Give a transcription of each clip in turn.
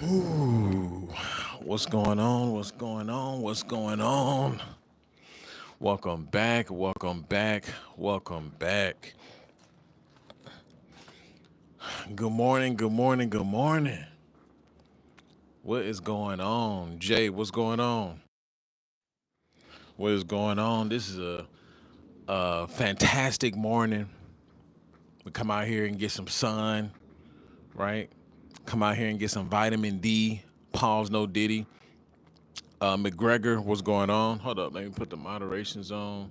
Ooh, what's going on? What's going on? What's going on? Welcome back. Welcome back. Welcome back. Good morning. Good morning. Good morning. What is going on? Jay, what's going on? What is going on? This is a fantastic morning. We come out here and get some sun, right? Come out here and get some vitamin D. Pause, no diddy. McGregor, what's going on? Hold up. Let me put the moderations on.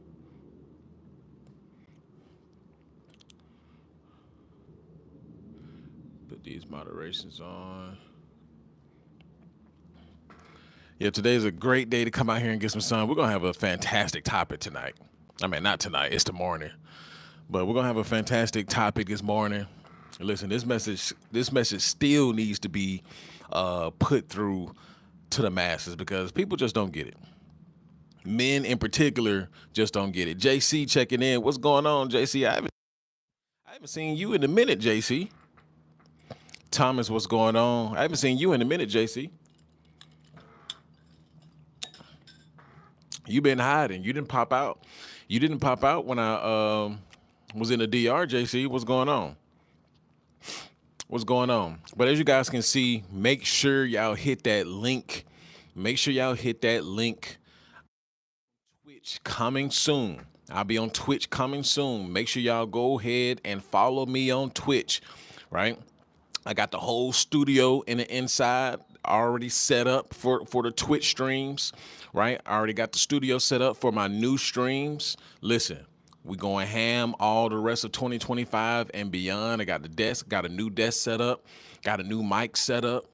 Put these moderations on. Yeah, today's a great day to come out here and get some sun. We're gonna have a fantastic topic tonight. I mean, not tonight; it's the morning. But we're gonna have a fantastic topic this morning. Listen, this message still needs to be put through to the masses because people just don't get it. Men in particular just don't get it. JC checking in. What's going on, JC? I haven't seen you in a minute, JC. Thomas, what's going on? I haven't seen you in a minute, JC. You been hiding. You didn't pop out. You didn't pop out when I was in the DR, JC. What's going on? What's going on? But as you guys can see, make sure y'all hit that link. Make sure y'all hit that link. Twitch coming soon. I'll be on Twitch coming soon. Make sure y'all go ahead and follow me on Twitch, right? I got the whole studio in the inside already set up for the Twitch streams, right? I already got the studio set up for my new streams. Listen, we going ham all the rest of 2025 and beyond. I got the desk, got a new desk set up, got a new mic set up,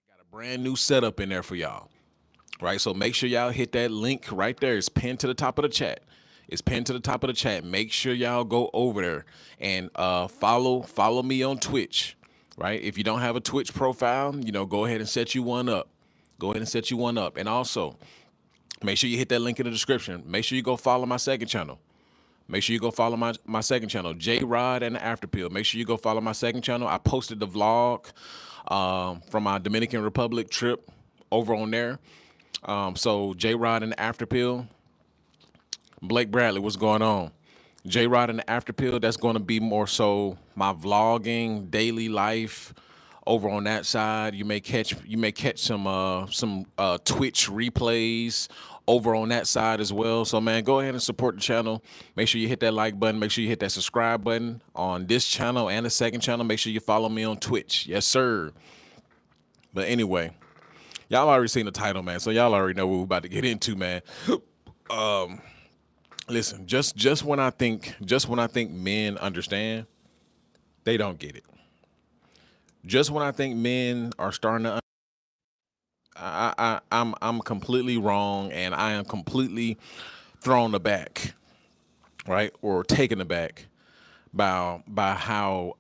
got a brand new setup in there for y'all, right? So make sure y'all hit that link right there. It's pinned to the top of the chat. It's pinned to the top of the chat. Make sure y'all go over there and follow me on Twitch, right? If you don't have a Twitch profile, go ahead and set you one up. Go ahead and set you one up. And also, make sure you hit that link in the description. Make sure you go follow my second channel. Make sure you go follow my second channel, J Rod and the Afterpill. Make sure you go follow my second channel. I posted the vlog from my Dominican Republic trip over on there. So J Rod and the Afterpill. Blake Bradley, what's going on? J Rod and the Afterpill, that's going to be more so my vlogging, daily life over on that side. You may catch some Twitch replays over on that side as well. So man, go ahead and support the channel. Make sure you hit that like button. Make sure you hit that subscribe button on this channel and the second channel. Make sure you follow me on Twitch. Yes, sir. But anyway, y'all already seen the title, man. So y'all already know what we're about to get into, man. Listen, just when I think men understand, they don't get it. Just when I think men are starting to, I'm completely wrong, and I am completely thrown aback, right, or taken aback by how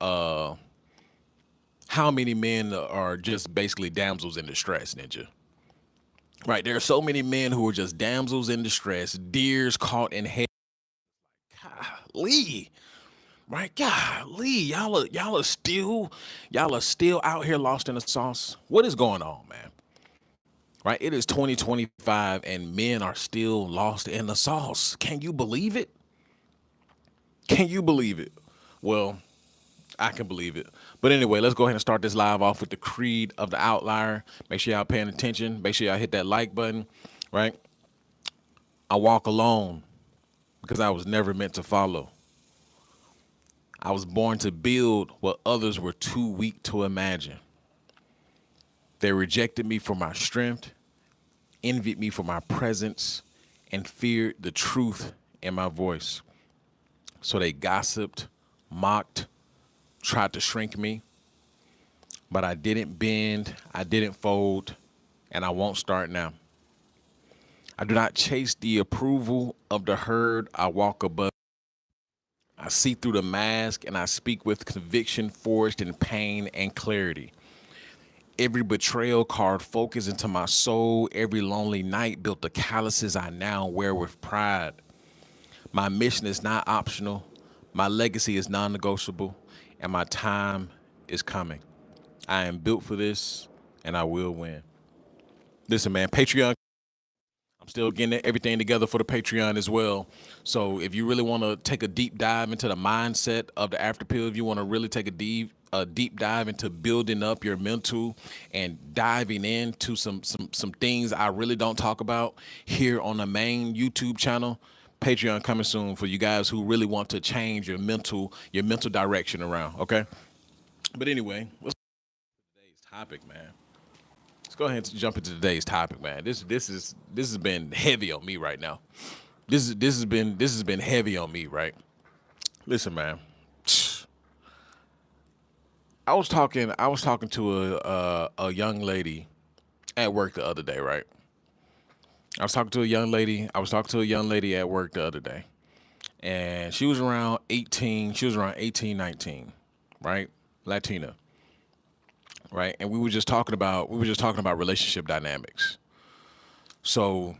many men are just basically damsels in distress, ninja. Right, there are so many men who are just damsels in distress, deers caught in head. Lee, right? Golly, y'all are still out here lost in the sauce. What is going on, man? Right? It is 2025 and men are still lost in the sauce. Can you believe it? Can you believe it? Well, I can believe it. But anyway, let's go ahead and start this live off with the creed of the outlier. Make sure y'all paying attention. Make sure y'all hit that like button, right? I walk alone because I was never meant to follow. I was born to build what others were too weak to imagine. They rejected me for my strength, envied me for my presence, and feared the truth in my voice. So they gossiped, mocked, tried to shrink me, but I didn't bend, I didn't fold, and I won't start now. I do not chase the approval of the herd, I walk above. I see through the mask and I speak with conviction forged in pain and clarity. Every betrayal carved focus into my soul. Every lonely night built the calluses I now wear with pride. My mission is not optional. My legacy is non negotiable. And my time is coming. I am built for this and I will win. Listen, man, Patreon. I'm still getting everything together for the Patreon as well. So if you really want to take a deep dive into the mindset of the after pill, if you want to really take a deep dive into building up your mental and diving into some things I really don't talk about here on the main YouTube channel, Patreon coming soon for you guys who really want to change your mental direction around. Okay, but anyway, what's today's topic, man? Let's go ahead and jump into today's topic, man. This has been heavy on me right now. This has been heavy on me, right? Listen, man. I was talking to a young lady at work the other day, right? I was talking to a young lady at work the other day, and she was around 18. She was around 18, 19, right? Latina, right? And we were just talking about relationship dynamics. So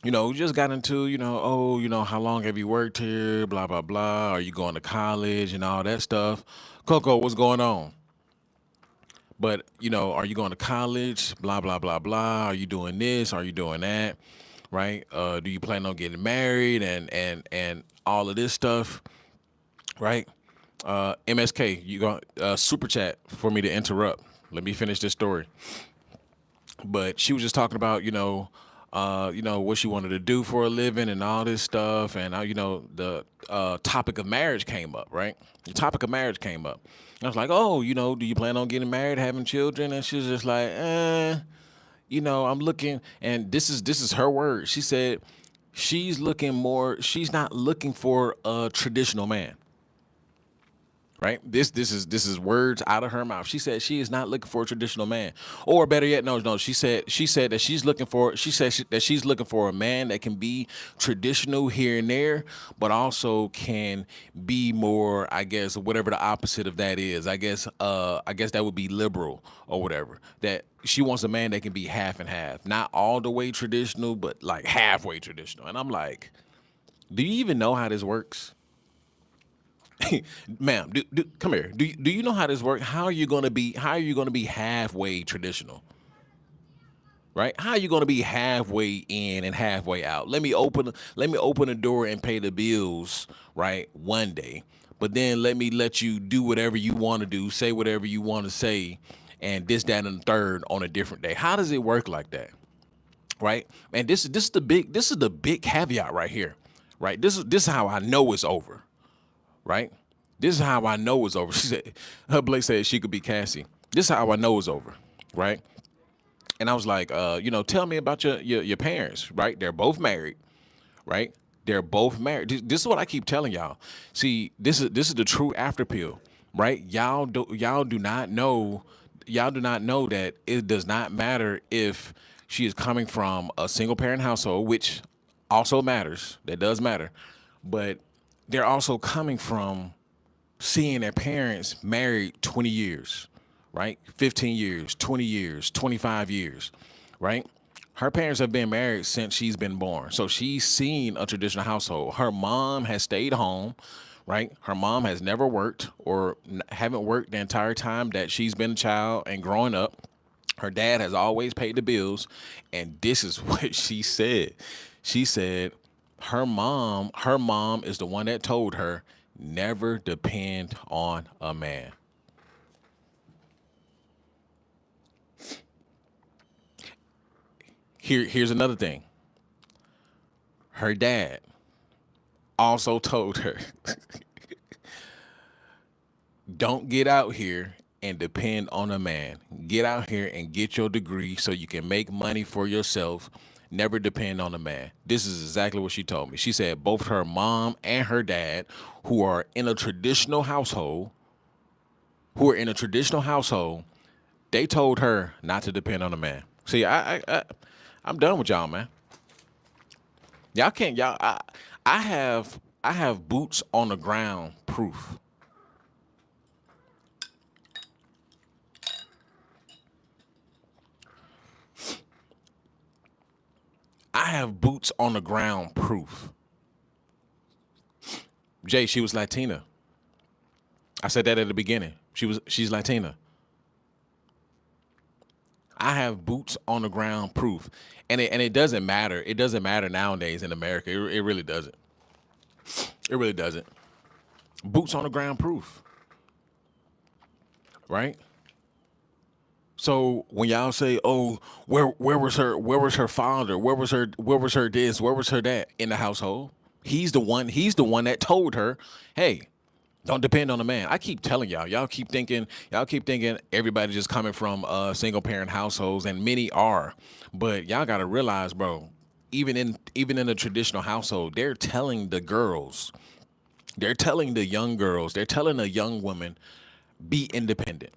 we just got into, oh, how long have you worked here? Blah, blah, blah. Are you going to college and all that stuff? Coco, what's going on? But, are you going to college? Blah, blah, blah, blah. Are you doing this? Are you doing that? Right? Do you plan on getting married and all of this stuff? Right? MSK, you got super chat for me to interrupt. Let me finish this story. But she was just talking about what she wanted to do for a living and all this stuff, and the topic of marriage came up, right? The topic of marriage came up. I was like, oh, do you plan on getting married, having children? And she was just like, I'm looking, and this is her word. She said she's not looking for a traditional man. Right. This is words out of her mouth. She said she is not looking for a traditional man, or better yet, no. She said that she's looking for a man that can be traditional here and there, but also can be more, I guess, whatever the opposite of that is. I guess that would be liberal or whatever. That she wants a man that can be half and half, not all the way traditional, but like halfway traditional. And I'm like, do you even know how this works? Ma'am, come here. Do you know how this works? How are you gonna be halfway traditional? Right? How are you gonna be halfway in and halfway out? Let me open the door and pay the bills, right? One day. But then let you do whatever you want to do, say whatever you want to say, and this, that, and the third on a different day. How does it work like that? Right? And this is the big caveat right here. Right? This is how I know it's over. Right? This is how I know it's over. She said, her Blake said she could be Cassie. This is how I know it's over, right? And I was like, tell me about your parents, right? They're both married, right? They're both married. This is what I keep telling y'all. See, this is the true after pill, right? Y'all do not know that it does not matter if she is coming from a single parent household, which also matters. That does matter, but they're also coming from seeing their parents married 20 years, right? 15 years, 20 years, 25 years, right? Her parents have been married since she's been born. So she's seen a traditional household. Her mom has stayed home, right? Her mom has never worked or haven't worked the entire time that she's been a child and growing up. Her dad has always paid the bills. And this is what she said. She said her mom is the one that told her never depend on a man. Here's another thing. Her dad also told her, don't get out here and depend on a man. Get out here and get your degree so you can make money for yourself. Never depend on a man. This is exactly what she told me. She said both her mom and her dad, who are in a traditional household, who are in a traditional household, they told her not to depend on a man. See, I'm done with y'all, man. Y'all can't y'all. I have boots on the ground proof. I have boots on the ground proof. Jay, she was Latina. I said that at the beginning. She's Latina. I have boots on the ground proof, and it doesn't matter. It doesn't matter nowadays in America. It really doesn't. It really doesn't. Boots on the ground proof, right? So when y'all say, "Oh, where was her father? Where was her this? Where was her that in the household?" He's the one that told her, "Hey, don't depend on a man." I keep telling y'all. Y'all keep thinking everybody just coming from single parent households, and many are. But y'all got to realize, bro, even in a traditional household, they're telling the young girls, they're telling a young woman, be independent,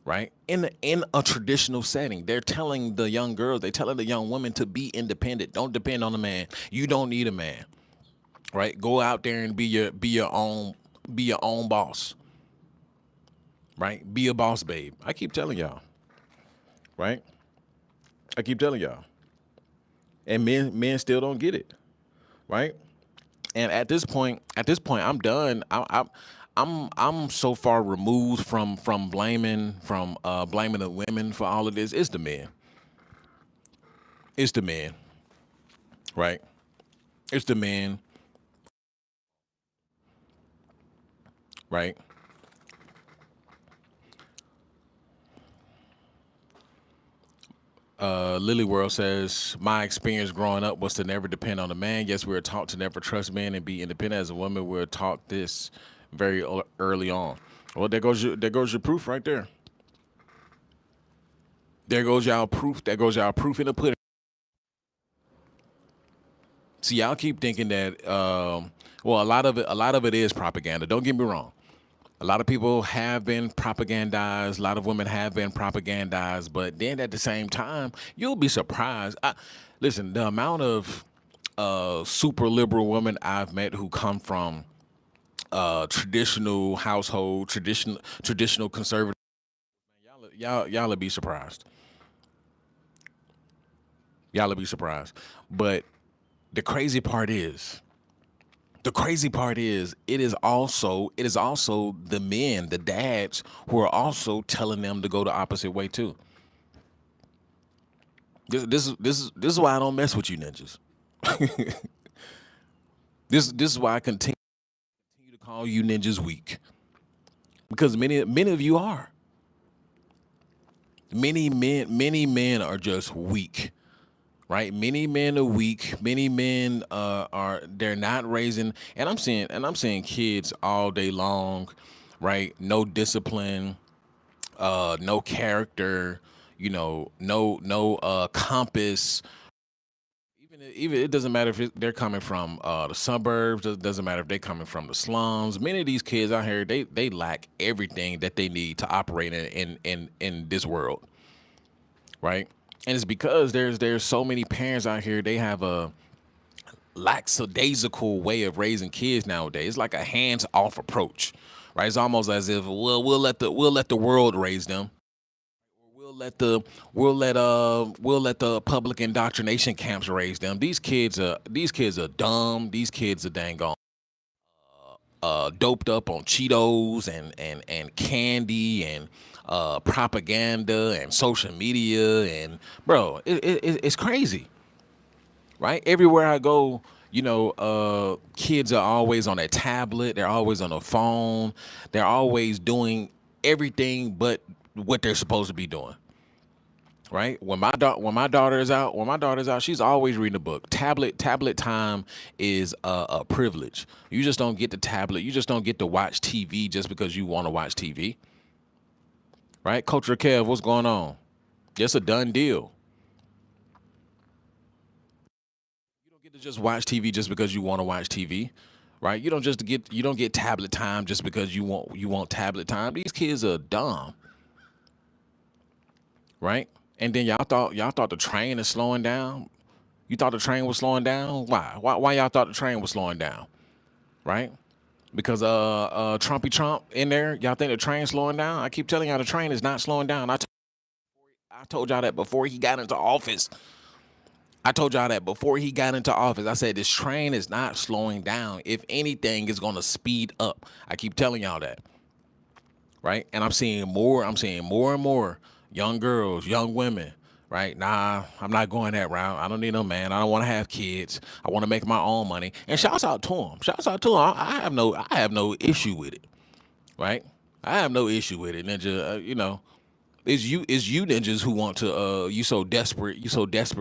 right? In a traditional setting, they're telling the young woman to be independent. Don't depend on a man. You don't need a man, right? Go out there and be your own boss, right? Be a boss babe. I keep telling y'all, right? I keep telling y'all. And men still don't get it, right? And at this point, I'm done. I'm so far removed from blaming the women for all of this. It's the men. It's the men, right? It's the men, right? Lily World says, my experience growing up was to never depend on a man. Yes, we were taught to never trust men and be independent. As a woman, we were taught this very early on. Well, there goes your proof right there. There goes y'all proof. There goes y'all proof in the pudding. See, y'all keep thinking that. Well, a lot of it is propaganda. Don't get me wrong. A lot of people have been propagandized. A lot of women have been propagandized. But then at the same time, you'll be surprised. Listen, the amount of super liberal women I've met who come from traditional household, traditional conservative. Y'all will be surprised. Y'all will be surprised. But the crazy part is, it is also the men, the dads, who are also telling them to go the opposite way too. This is why I don't mess with you ninjas. This is why I continue to call you ninjas weak, because many of you are. Many men are just weak, right? Many men are weak. Many men are they're not raising, and I'm seeing kids all day long, right? No discipline, no character, no compass. Even it doesn't matter if they're coming from the suburbs. It doesn't matter if they're coming from the slums. Many of these kids out here, they lack everything that they need to operate in this world, right? And it's because there's so many parents out here. They have a lackadaisical way of raising kids nowadays. It's like a hands off approach, right? It's almost as if, well, we'll let the world raise them. We'll let the public indoctrination camps raise them. These kids are dumb. These kids are dang on doped up on Cheetos and candy and propaganda and social media, and bro, it's crazy, right? Everywhere I go, kids are always on their tablet. They're always on a phone. They're always doing everything but what they're supposed to be doing. Right? When my daughter's out, she's always reading a book. Tablet time is a privilege. You just don't get the tablet. You just don't get to watch TV just because you want to watch TV. Right? Culture Kev, what's going on? It's a done deal. You don't get to just watch TV just because you want to watch TV. Right? You don't get tablet time just because you want tablet time. These kids are dumb. Right? And then y'all thought the train is slowing down. You thought the train was slowing down? Why? Why y'all thought the train was slowing down? Right? Because Trumpy Trump in there, y'all think the train's slowing down? I keep telling y'all the train is not slowing down. I told y'all that before he got into office. I told y'all that before he got into office. I said this train is not slowing down. If anything, it's gonna speed up. I keep telling y'all that. Right? And I'm seeing more and more young girls, young women, right? Nah, I'm not going that route. I don't need no man. I don't want to have kids. I want to make my own money. And shouts out to them. Shouts out to them. I have no issue with it, right? I have no issue with it, ninja. It's you ninjas who want to you so desperate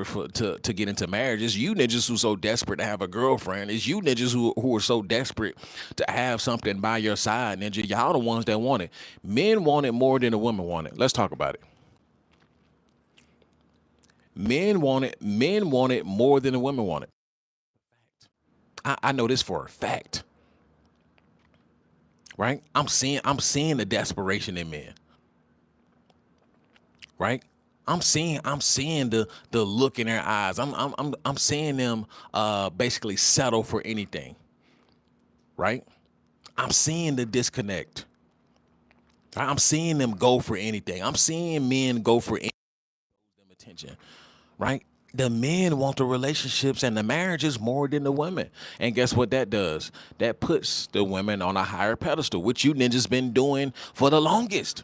for to get into marriage. It's you ninjas who so desperate to have a girlfriend. It's you ninjas who are so desperate to have something by your side, ninja. Y'all the ones that want it. Men want it more than the women want it. Let's talk about it. Men want it more than the women want it. I know this for a fact, right? I'm seeing the desperation in men, right? I'm seeing the look in their eyes. I'm seeing them basically settle for anything, right? I'm seeing the disconnect. I'm seeing them go for anything. I'm seeing men go for any attention, right? The men want the relationships and the marriages more than the women. And guess what that does? That puts the women on a higher pedestal, which you ninjas been doing for the longest.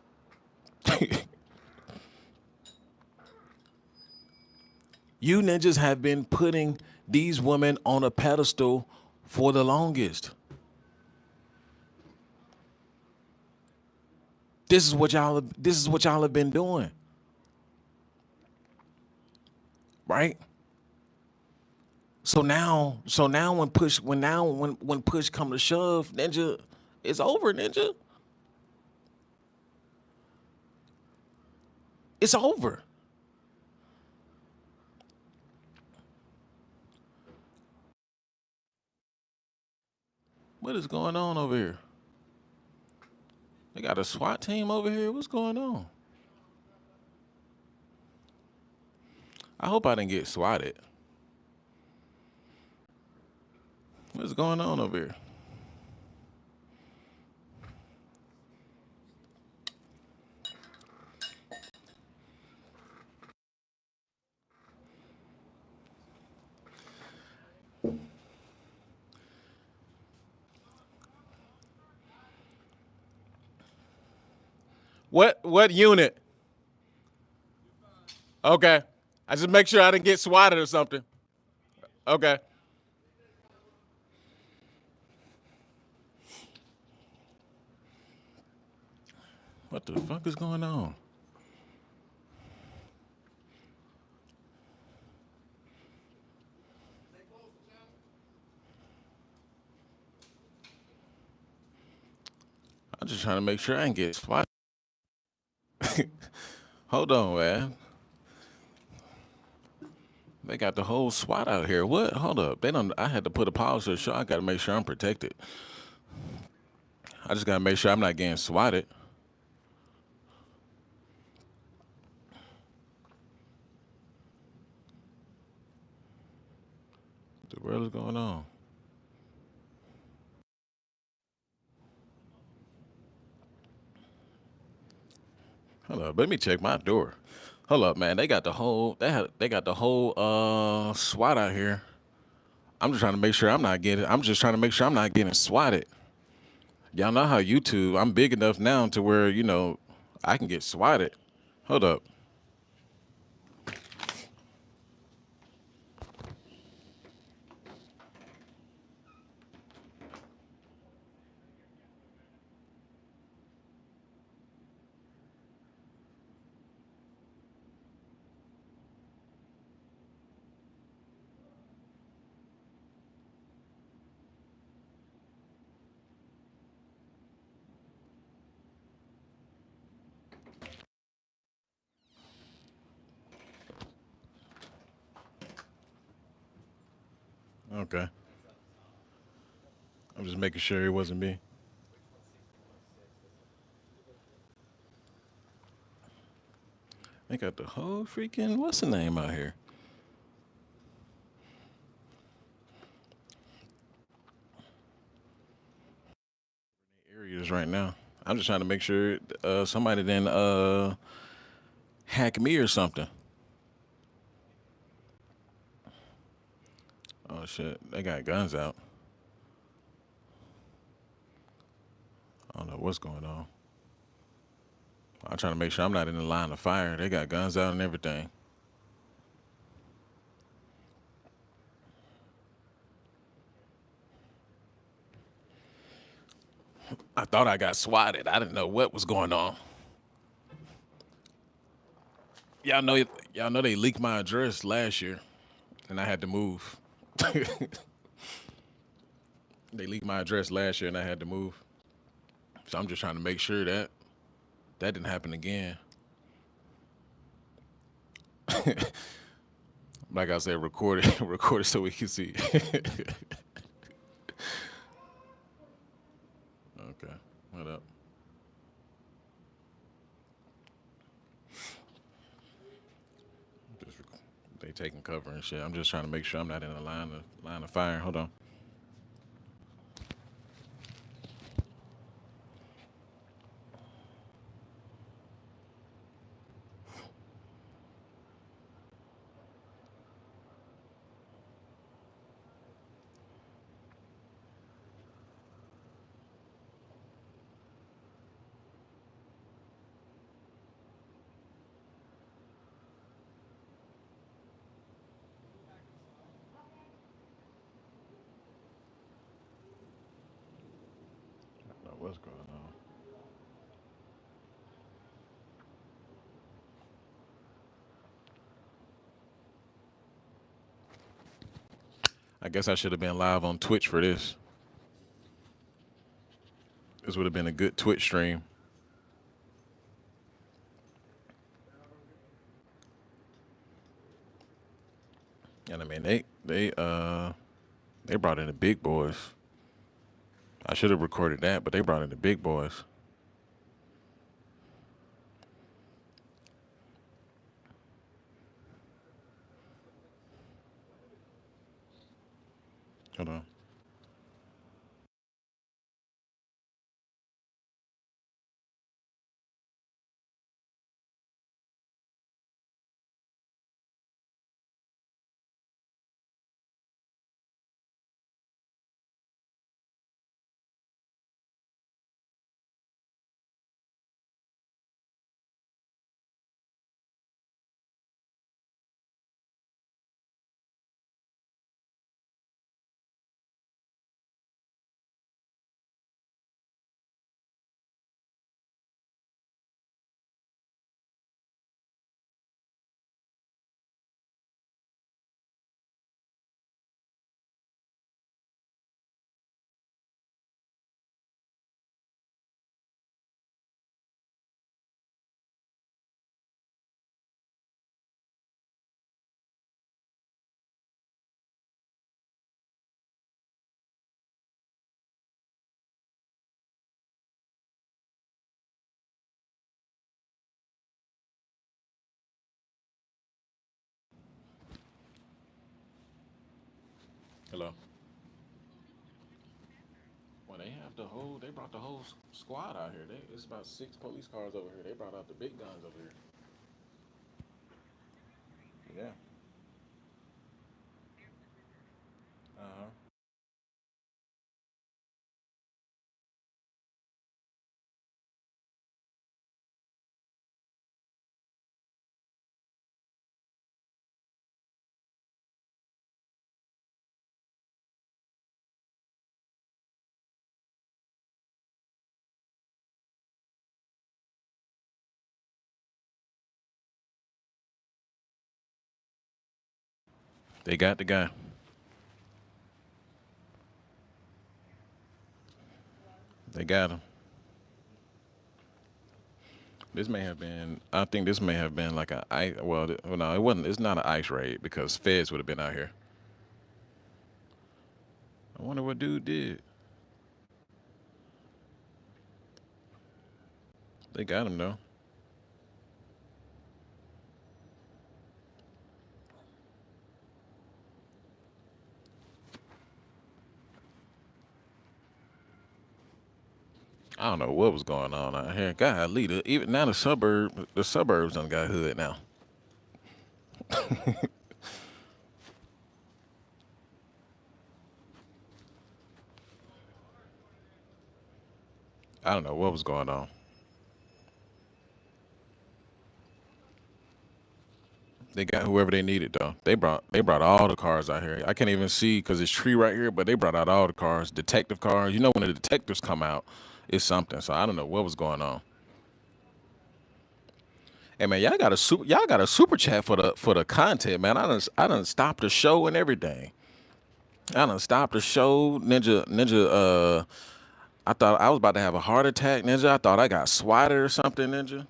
You ninjas have been putting these women on a pedestal for the longest. This is what y'all have been doing, right? So now when push come to shove, ninja, it's over, ninja. It's over. What is going on over here? They got a SWAT team over here. What's going on? I hope I didn't get swatted. What's going on over here? What unit? Okay. I just make sure I didn't get swatted or something. Okay. What the fuck is going on? I'm just trying to make sure I didn't get swatted. Hold on, man. They got the whole SWAT out here. What? Hold up. They don't. I had to put a pause to the show. I got to make sure I'm protected. I just got to make sure I'm not getting swatted. What the world is going on? Hold up. Let me check my door. Hold up, man. They got the whole SWAT out here. I'm just trying to make sure I'm not getting. I'm just trying to make sure I'm not getting swatted. Y'all know how YouTube. I'm big enough now to where I can get swatted. Hold up. Okay. I'm just making sure it wasn't me. They got the whole freaking what's the name out here? Areas right now. I'm just trying to make sure somebody didn't hack me or something. Oh shit, they got guns out. I don't know what's going on. I'm trying to make sure I'm not in the line of fire. They got guns out and everything. I thought I got swatted. I didn't know what was going on. Y'all know they leaked my address last year, and I had to move. They leaked my address last year, and I had to move. So I'm just trying to make sure that that didn't happen again. Like I said, record it, record it so we can see. Okay, what up? Just they taking cover and shit. I'm just trying to make sure I'm not in the line of fire. Hold on. I don't know what's going on. I guess I should have been live on Twitch for this. This would have been a good Twitch stream. And I mean they brought in the big boys. I should have recorded that, but they brought in the big boys. Hold on. Hello. Well, they brought the whole squad out here. It's about 6 police cars over here. They brought out the big guns over here. Yeah. Uh huh. They got the guy. They got him. This may have been. I think this may have been like a ice. Well, no, it wasn't. It's not an ice raid because feds would have been out here. I wonder what dude did. They got him though. I don't know what was going on out here. God, leader. Even now, the suburbs done got hood now. I don't know what was going on. They got whoever they needed though. They brought all the cars out here. I can't even see because it's tree right here, but they brought out all the cars, detective cars. You know when the detectives come out, it's something. So I don't know what was going on. Hey man, y'all got a super chat for the content, man. I done stopped the show and everything. I done stopped the show, Ninja. I thought I was about to have a heart attack, Ninja. I thought I got swatted or something, Ninja.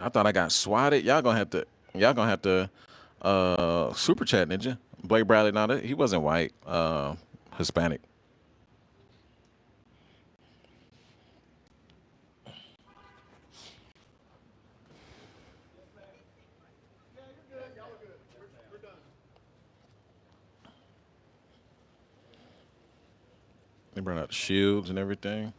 I thought I got swatted. Y'all gonna have to super chat, Ninja. Blake Bradley, not he wasn't white, Hispanic. They brought out the shields and everything.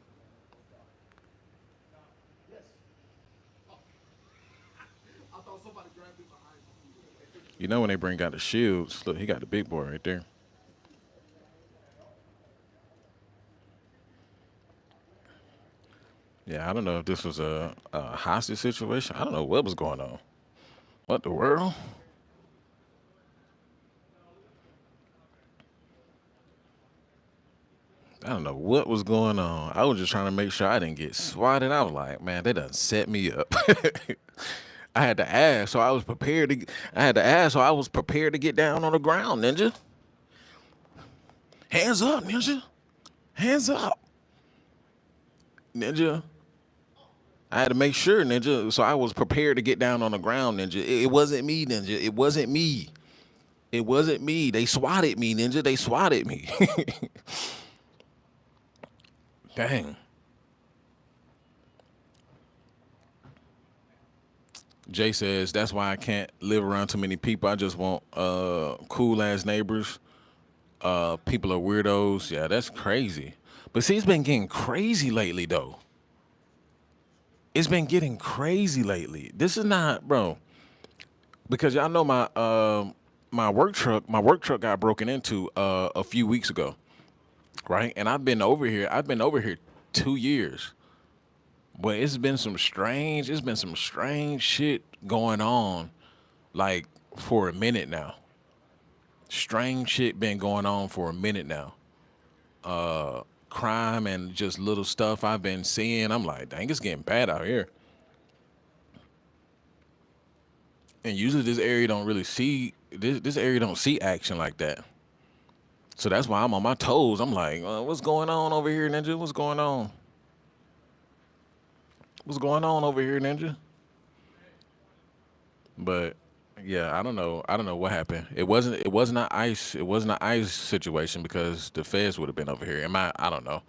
You know when they bring out the shields, look, he got the big boy right there. Yeah, I don't know if this was a hostage situation. I don't know what was going on. What the world? I don't know what was going on. I was just trying to make sure I didn't get swatted. I was like, man, they done set me up. I had to ask, so I was prepared to. I had to ask, so I was prepared to get down on the ground, Ninja. Hands up, Ninja. Hands up, Ninja. I had to make sure, Ninja. So I was prepared to get down on the ground, Ninja. It wasn't me, Ninja. It wasn't me. It wasn't me. They swatted me, Ninja. They swatted me. Dang. Jay says that's why I can't live around too many people. I just want cool ass neighbors. People are weirdos. Yeah, that's crazy. But see, it's been getting crazy lately though. It's been getting crazy lately. This is not, bro, because y'all know my work truck got broken into a few weeks ago, right? And I've been over here 2 years. But it's been some strange shit going on like for a minute now. Strange shit been going on for a minute now. Crime and just little stuff I've been seeing. I'm like, dang, it's getting bad out here. And usually this area don't see action like that. So that's why I'm on my toes. I'm like, what's going on over here, Ninja? What's going on? What's going on over here, Ninja? But yeah, I don't know. I don't know what happened. It wasn't an ice. It wasn't an ice situation because the feds would have been over here. I don't know.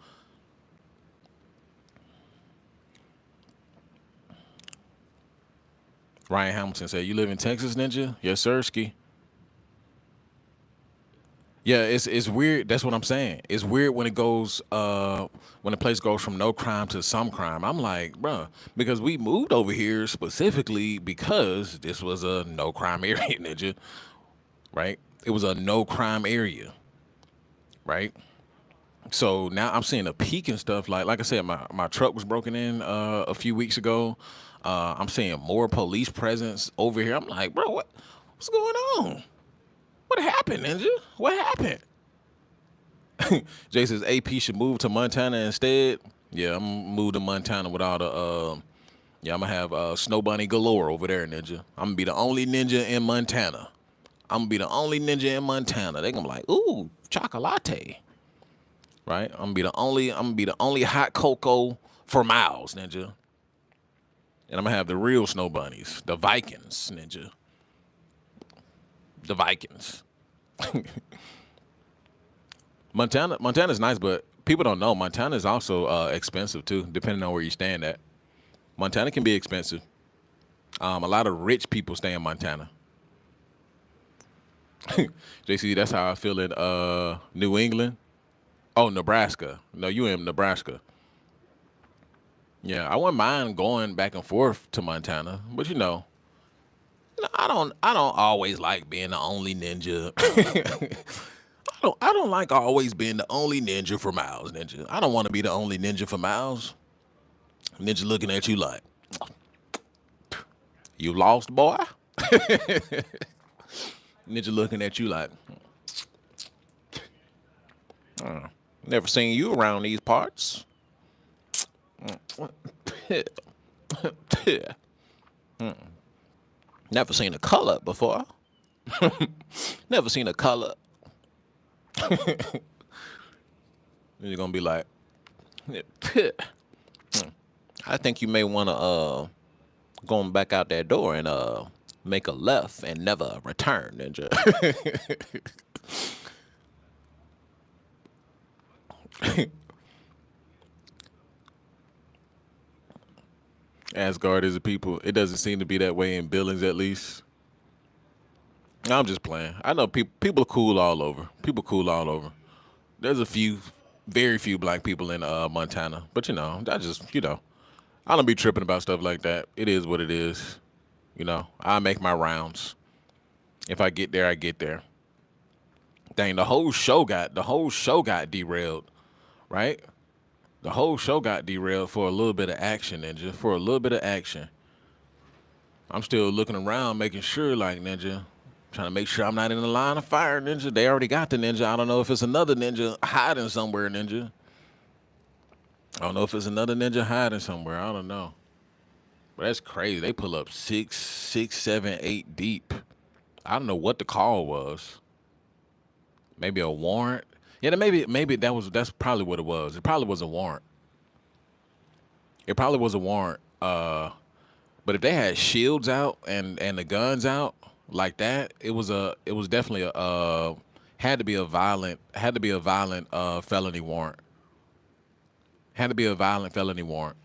Ryan Hamilton said, "You live in Texas, Ninja?" Yes, sir, ski. Yeah, it's weird. That's what I'm saying. It's weird when a place goes from no crime to some crime. I'm like, bruh, because we moved over here specifically because this was a no crime area, Ninja, right? It was a no crime area, right? So now I'm seeing a peak and stuff. Like I said, my truck was broken in a few weeks ago. I'm seeing more police presence over here. I'm like, bro, what's going on? What happened, Ninja? What happened? Jay says AP should move to Montana instead. Yeah, I'm gonna move to Montana with all the yeah, I'm gonna have Snow Bunny galore over there, Ninja. I'm gonna be the only ninja in Montana. I'm gonna be the only ninja in Montana. They gonna be like, ooh, chocolate. Right? I'm gonna be the only hot cocoa for miles, Ninja. And I'm gonna have the real snow bunnies, the Vikings, Ninja. The Vikings. Montana's nice, but people don't know Montana is also expensive too, depending on where you stand at. Montana can be expensive. A lot of rich people stay in Montana. JC, that's how I feel in New England. Oh, Nebraska. No, you in Nebraska. Yeah, I wouldn't mind going back and forth to Montana, but I don't always like being the only ninja. I don't like always being the only ninja for miles, Ninja. I don't want to be the only ninja for miles. Ninja looking at you like, You lost, boy? Ninja looking at you like, never seen you around these parts. Never seen a color before. Never seen a color. You're gonna be like, I think you may wanna go back out that door and make a left and never return, ninja. Asgard is a people. It doesn't seem to be that way in Billings, at least. I'm just playing. I know people are cool all over. People cool all over. There's a few, very few black people in Montana, but I just I don't be tripping about stuff like that. It is what it is. I make my rounds. If I get there, I get there. Dang, the whole show got derailed, right? The whole show got derailed for a little bit of action, Ninja. For a little bit of action. I'm still looking around, making sure, like, Ninja, trying to make sure I'm not in the line of fire, Ninja. They already got the Ninja. I don't know if it's another Ninja hiding somewhere, Ninja. I don't know if it's another Ninja hiding somewhere. I don't know. But that's crazy. They pull up six, seven, eight deep. I don't know what the call was. Maybe a warrant. Yeah, maybe that's probably what it was. It probably was a warrant. It probably was a warrant. But if they had shields out and the guns out like that, it was definitely a had to be a violent felony warrant. Had to be a violent felony warrant.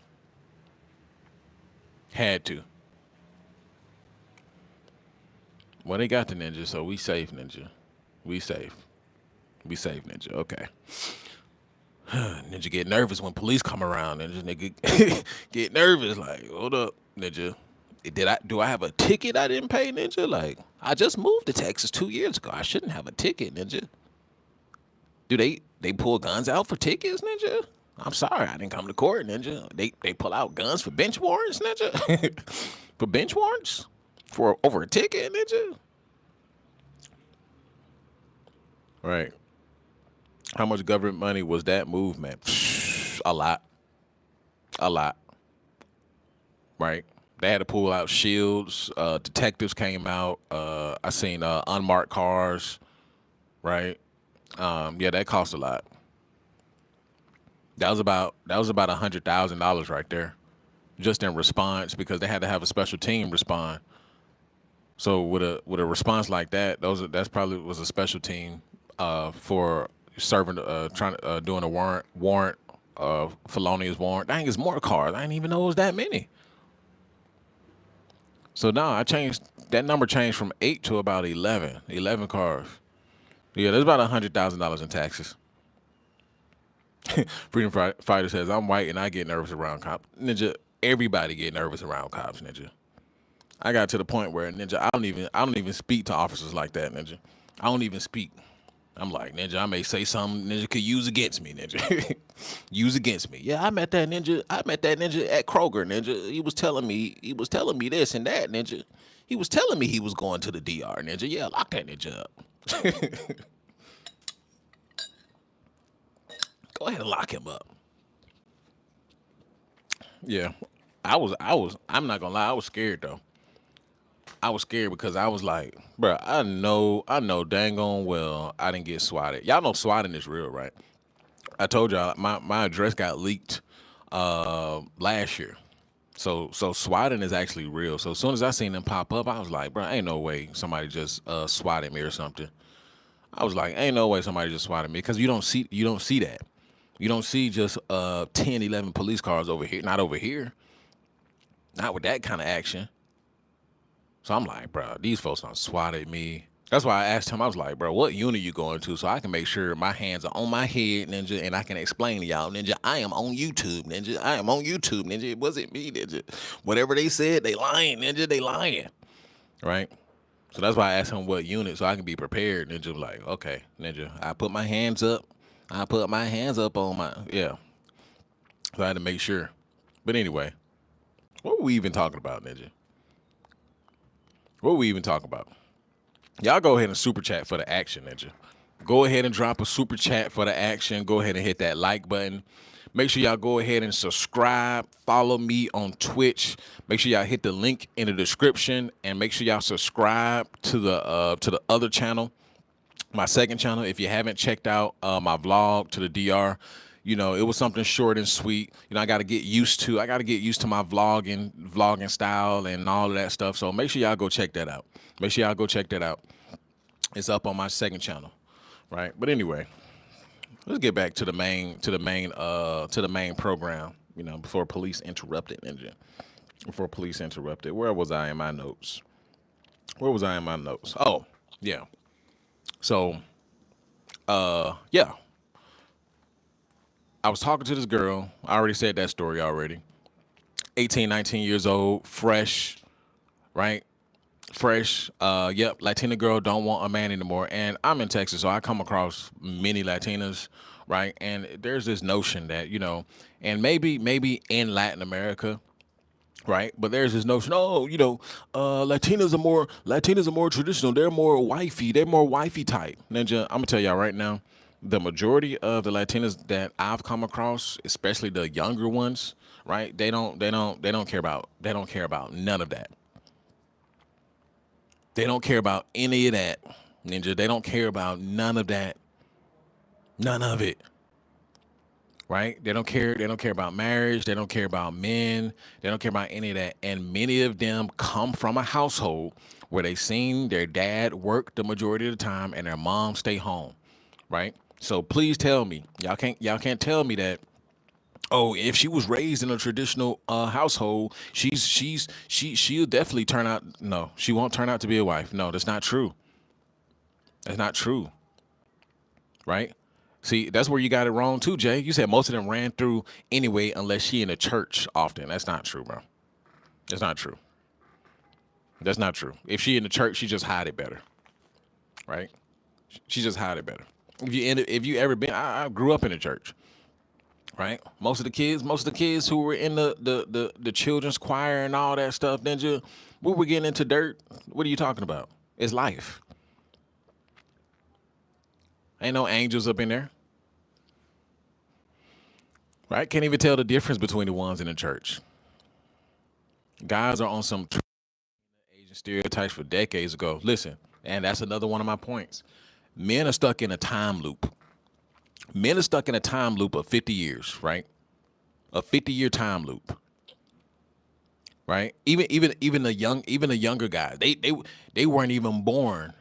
Had to. Well, they got the ninja, so we safe, ninja. We safe. We safe, ninja. Okay. Ninja get nervous when police come around. Nigga get nervous. Like, hold up, ninja. Do I have a ticket I didn't pay, ninja? Like, I just moved to Texas 2 years ago. I shouldn't have a ticket, ninja. Do they pull guns out for tickets, ninja? I'm sorry, I didn't come to court, ninja. They pull out guns for bench warrants, ninja. For bench warrants for over a ticket, ninja. Right. How much government money was that movement? A lot. A lot. Right. They had to pull out shields. Detectives came out. I seen unmarked cars. Right. Yeah, that cost a lot. That was about $100,000 right there, just in response because they had to have a special team respond. So with a response like that, that's probably was a special team for serving trying doing a warrant felonious warrant. Dang, it's more cars. I didn't even know it was that many. So now I changed that number changed from 8 to about 11. 11 cars. Yeah, there's about $100,000 in taxes. Fighter says, I'm white and I get nervous around cops. Ninja, everybody get nervous around cops, ninja. I got to the point where ninja, I don't even speak to officers like that, ninja. I don't even speak. I'm like, ninja, I may say something ninja could use against me, ninja. Use against me. Yeah, I met that ninja at Kroger, ninja. He was telling me this and that, ninja. He was telling me he was going to the DR, ninja. Yeah, lock that ninja up. Go ahead and lock him up. Yeah. I'm not gonna lie, I was scared though. I was scared because I was like, bro, I know dang on well I didn't get swatted. Y'all know swatting is real, right? I told y'all my address got leaked last year. So swatting is actually real. So as soon as I seen them pop up, I was like, bro, ain't no way somebody just swatted me or something. I was like, ain't no way somebody just swatted me because you don't see that. You don't see just 10, 11 police cars over here. Not over here. Not with that kind of action. So I'm like, bro, these folks done swatted me. That's why I asked him. I was like, bro, what unit you going to so I can make sure my hands are on my head, ninja, and I can explain to y'all, ninja, I am on YouTube, ninja. I am on YouTube, ninja. It wasn't me, ninja. Whatever they said, they lying, ninja. They lying, right? So that's why I asked him what unit so I can be prepared, ninja. Like, okay, ninja, I put my hands up. I put my hands up on my, yeah. So I had to make sure. But anyway, what were we even talking about, ninja? What we even talk about? Y'all go ahead and super chat for the action, Ninja. Go ahead and drop a super chat for the action. Go ahead and hit that like button. Make sure y'all go ahead and subscribe. Follow me on Twitch. Make sure y'all hit the link in the description, and make sure y'all subscribe to the other channel, my second channel. If you haven't checked out my vlog to the DR, it was something short and sweet. I got to get used to. I got to get used to my vlogging style and all of that stuff. So make sure y'all go check that out. Make sure y'all go check that out. It's up on my second channel, right? But anyway, let's get back to the main program. Before police interrupted, Ninja. Before police interrupted. Where was I in my notes? Oh, yeah. So, yeah. I was talking to this girl. I already said that story already. 18, 19 years old, fresh, right? Fresh. Yep, Latina girl don't want a man anymore. And I'm in Texas, so I come across many Latinas, right? And there's this notion that, and maybe in Latin America, right? But there's this notion, Latinas are more traditional. They're more wifey. They're more wifey type. Ninja, I'm gonna tell y'all right now, the majority of the Latinas that I've come across, especially the younger ones, right? They don't care about none of that. They don't care about any of that, Ninja. They don't care about none of that. None of it. Right? They don't care. They don't care about marriage. They don't care about men. They don't care about any of that. And many of them come from a household where they seen their dad work the majority of the time and their mom stay home. Right? So please tell me, y'all can't tell me that, oh, if she was raised in a traditional household, she'll definitely turn out. No, she won't turn out to be a wife. No, that's not true. That's not true. Right? See, that's where you got it wrong too, Jay. You said most of them ran through anyway, unless she in the church often. That's not true, bro. That's not true. That's not true. If she in the church, she just hide it better, right? She just hide it better. If you ever been, I grew up in the church, right? Most of the kids who were in the children's choir and all that stuff, Ninja, we were getting into dirt. What are you talking about? It's life. Ain't no angels up in there. Right? Can't even tell the difference between the ones in the church. Guys are on some Asian stereotypes for decades ago. Listen, and that's another one of my points. Men are stuck in a time loop. Men are stuck in a time loop of 50 years, right? A 50-year time loop, right? Even the younger guys, they weren't even born.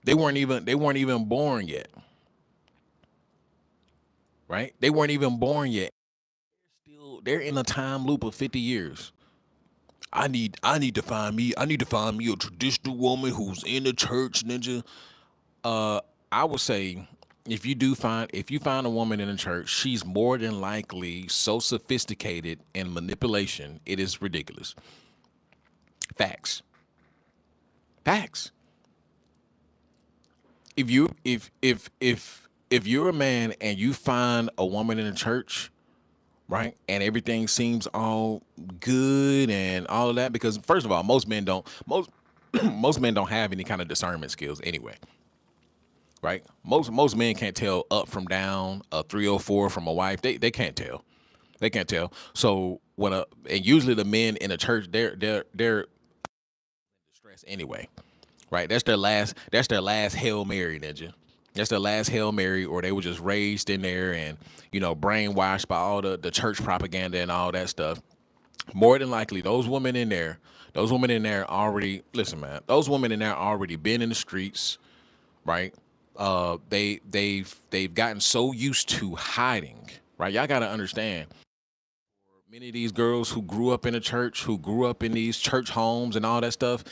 They weren't even born yet, right? They weren't even born yet. They're in a time loop of 50 years. I need to find me a traditional woman who's in the church, Ninja. I would say if you find a woman in the church, she's more than likely so sophisticated in manipulation, it is ridiculous. Facts. Facts. If you're a man and you find a woman in the church, right, and everything seems all good and all of that, because first of all, most men don't have any kind of discernment skills anyway, right? Most men can't tell up from down, a 304 from a wife. They can't tell. They can't tell. So and usually the men in the church, they're stressed anyway, right? That's their last Hail Mary, Ninja. That's their last Hail Mary, or they were just raised in there and brainwashed by all the church propaganda and all that stuff. More than likely, those women in there already, listen, man. Those women in there already been in the streets, right? They've gotten so used to hiding, right? Y'all gotta understand. Many of these girls who grew up in the church, who grew up in these church homes and all that stuff,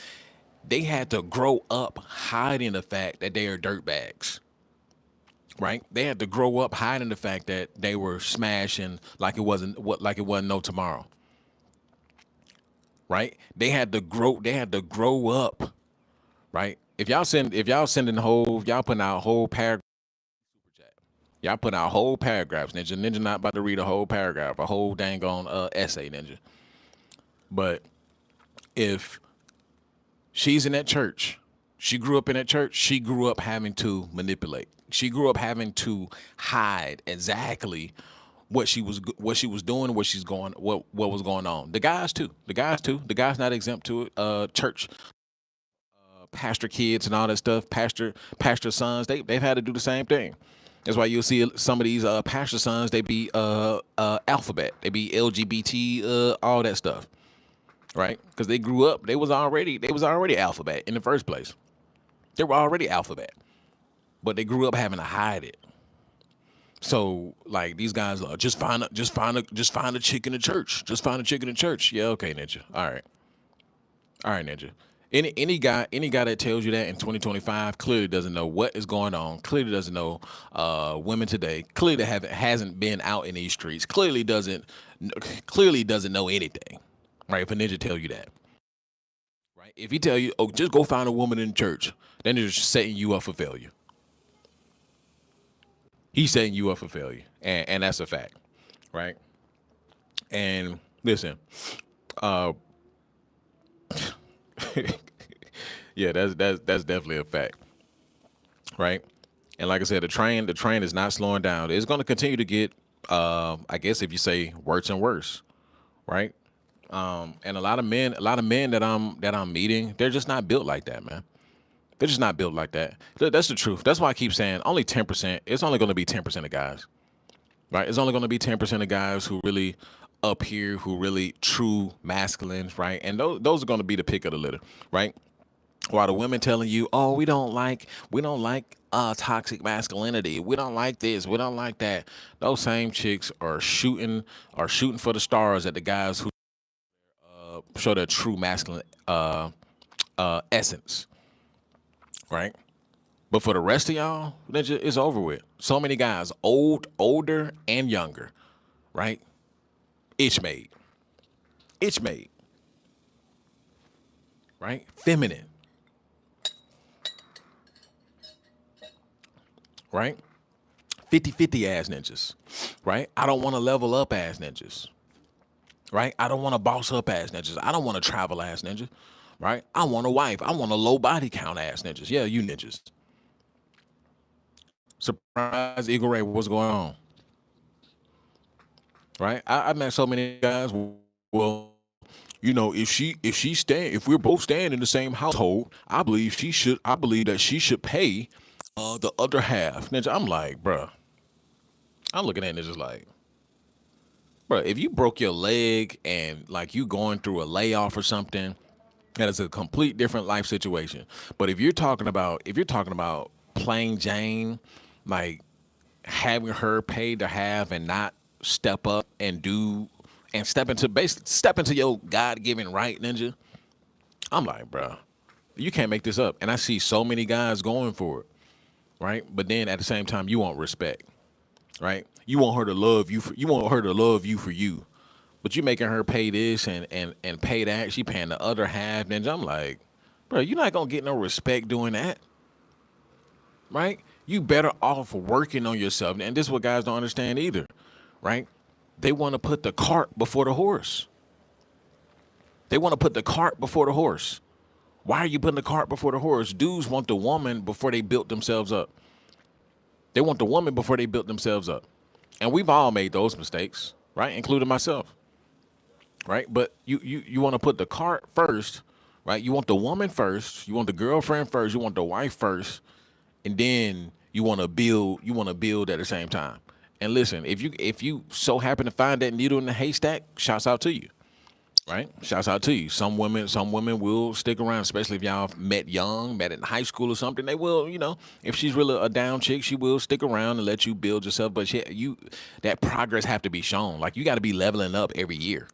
they had to grow up hiding the fact that they are dirtbags, right? They had to grow up hiding the fact that they were smashing like it wasn't no tomorrow, right? They had to grow up, right? If y'all y'all putting out whole paragraph, y'all putting out whole paragraphs, Ninja not about to read a whole paragraph, a whole dang on essay, Ninja. But if She's in that church. She grew up in that church. She grew up having to manipulate. She grew up having to hide exactly what she was doing, what she's going, what was going on. The guys too. The guys too. The guys not exempt to it. Church, pastor kids and all that stuff. Pastor sons. They've had to do the same thing. That's why you'll see some of these pastor sons. They be alphabet. They be LGBT. All that stuff. Right? Because they grew up. They was already alphabet in the first place. They were already alphabet, but they grew up having to hide it. So like these guys are just find a chick in the church. Just find a chick in the church. Yeah, okay, ninja. All right, ninja. Any guy that tells you that in 2025 clearly doesn't know what is going on. Clearly doesn't know women today. Clearly hasn't been out in these streets. Clearly doesn't know anything. Right? If a ninja tell you that, right? If he tell you, oh, just go find a woman in church, then they're just setting you up for failure. He's setting you up for failure, and that's a fact, right? And listen, uh, yeah, that's definitely a fact, right? And like I said, the train is not slowing down. It's going to continue to get, I guess, if you say worse and worse, right? And a lot of men that I'm meeting, they're just not built like that, man. They're just not built like that. That's the truth. That's why I keep saying only 10%. It's only going to be 10% of guys, right? It's only going to be 10% of guys who really up here, who really true masculines, right? And those are going to be the pick of the litter, right? While the women telling you, oh, we don't like toxic masculinity. We don't like this. We don't like that. Those same chicks are shooting for the stars at the guys who show their true masculine essence, right? But for the rest of y'all, it's over with. So many guys, older, and younger, right? Itch made, itch made, right? Feminine, right? 50-50 ass ninjas, right? I don't want to level up ass ninjas, right? I don't want to boss up ass ninjas. I don't want to travel ass ninja, right? I want a wife. I want a low body count ass ninjas. Yeah, you ninjas. Surprise, Eagle Ray, what's going on, right? I met so many guys. Well, if we're both staying in the same household, I believe that she should pay the other half. Ninja, I'm like, bruh. I'm looking at it just like, bruh, if you broke your leg and like you going through a layoff or something, that is a complete different life situation. But if you're talking about plain Jane, like having her pay to have and not step up and do and step into your God given right, ninja. I'm like, bro, you can't make this up. And I see so many guys going for it, right? But then at the same time, you want respect, right? You want her to love you for you. But you making her pay this and pay that. She paying the other half. Ninja, I'm like, bro, you're not gonna get no respect doing that, right? You better off working on yourself. And this is what guys don't understand either, right? They want to put the cart before the horse. They want to put the cart before the horse. Why are you putting the cart before the horse? Dudes want the woman before they built themselves up. They want the woman before they built themselves up. And we've all made those mistakes, right? Including myself, right? But you want to put the cart first, right? You want the woman first. You want the girlfriend first. You want the wife first. And then you want to build at the same time. And listen, if you so happen to find that needle in the haystack, shouts out to you, right? Shouts out to you. Some women will stick around, especially if y'all met young, met in high school or something. They will, if she's really a down chick, she will stick around and let you build yourself. But that progress have to be shown. Like you got to be leveling up every year,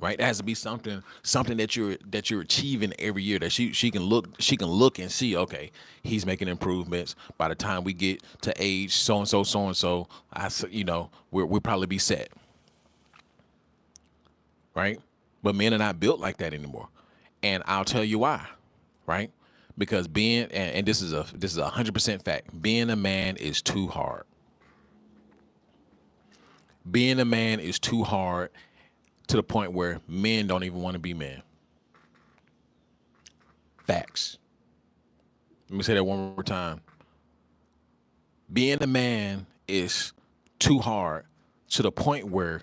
right? It has to be something that you're achieving every year that she can look and see. Okay, he's making improvements. By the time we get to age so and so, we'll probably be set, right? But men are not built like that anymore, and I'll tell you why, right? Because and this is 100% fact. Being a man is too hard. Being a man is too hard to the point where men don't even want to be men. Facts. Let me say that one more time. Being a man is too hard to the point where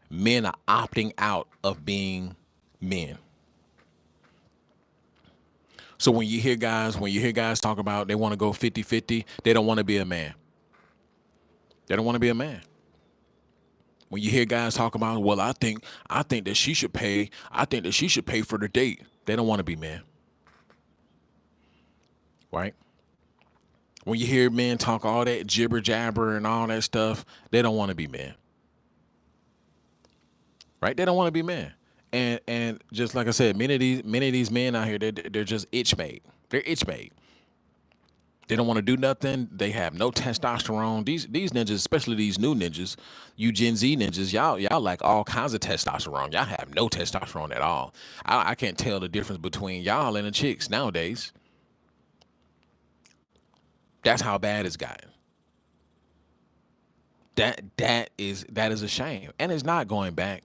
men are opting out of being men. So when you hear guys talk about they want to go 50-50, they don't want to be a man. They don't want to be a man. When you hear guys talk about, well, I think that she should pay, I think that she should pay for the date. They don't want to be men. Right? When you hear men talk all that jibber jabber and all that stuff, they don't want to be men. Right? They don't want to be men. And just like I said, many of these men out here, they're just itch made. They're itch made. They don't want to do nothing. They have no testosterone. These ninjas, especially these new ninjas, you Gen Z ninjas, y'all like all kinds of testosterone. Y'all have no testosterone at all. I can't tell the difference between y'all and the chicks nowadays. That's how bad it's gotten. That is a shame, and it's not going back.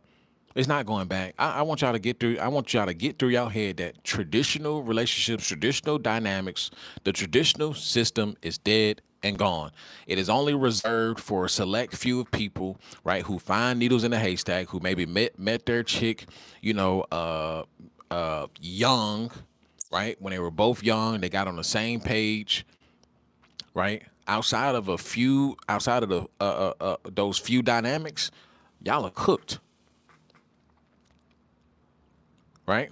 It's not going back. I want y'all to get through. I want y'all to get through y'all head that traditional relationships, traditional dynamics, the traditional system is dead and gone. It is only reserved for a select few of people, right, who find needles in a haystack, who maybe met their chick, young, right, when they were both young, they got on the same page, right. Outside of the those few dynamics, y'all are cooked. Right?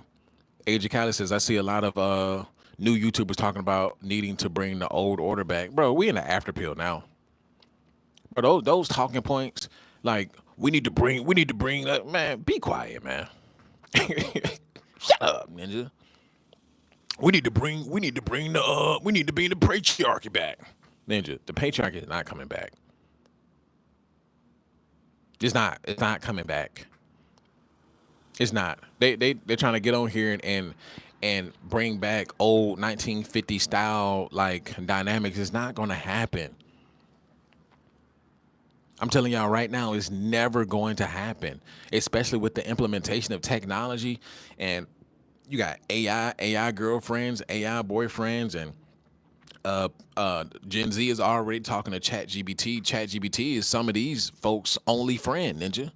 Age of Cali says, I see a lot of new YouTubers talking about needing to bring the old order back. Bro, we in the after pill now. But those talking points, like we need to bring man, be quiet, man. Shut up, ninja. We need to bring the patriarchy back. Ninja, the patriarchy is not coming back. It's not coming back. It's not. They're trying to get on here and bring back old 1950 style like dynamics. It's not going to happen. I'm telling y'all right now, it's never going to happen, especially with the implementation of technology. And you got AI girlfriends, AI boyfriends, and Gen Z is already talking to Chat GBT. Chat GBT is some of these folks' only friend, ninja.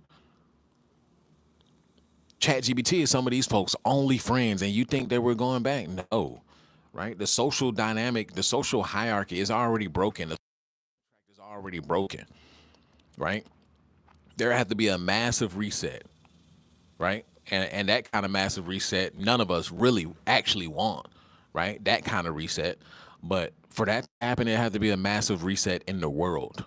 Chat GBT is some of these folks' only friends, and you think that we're going back? No, right? The social dynamic, the social hierarchy is already broken. The contract is already broken, right? There has to be a massive reset, right? And that kind of massive reset, none of us really actually want, right? That kind of reset. But for that to happen, it has to be a massive reset in the world,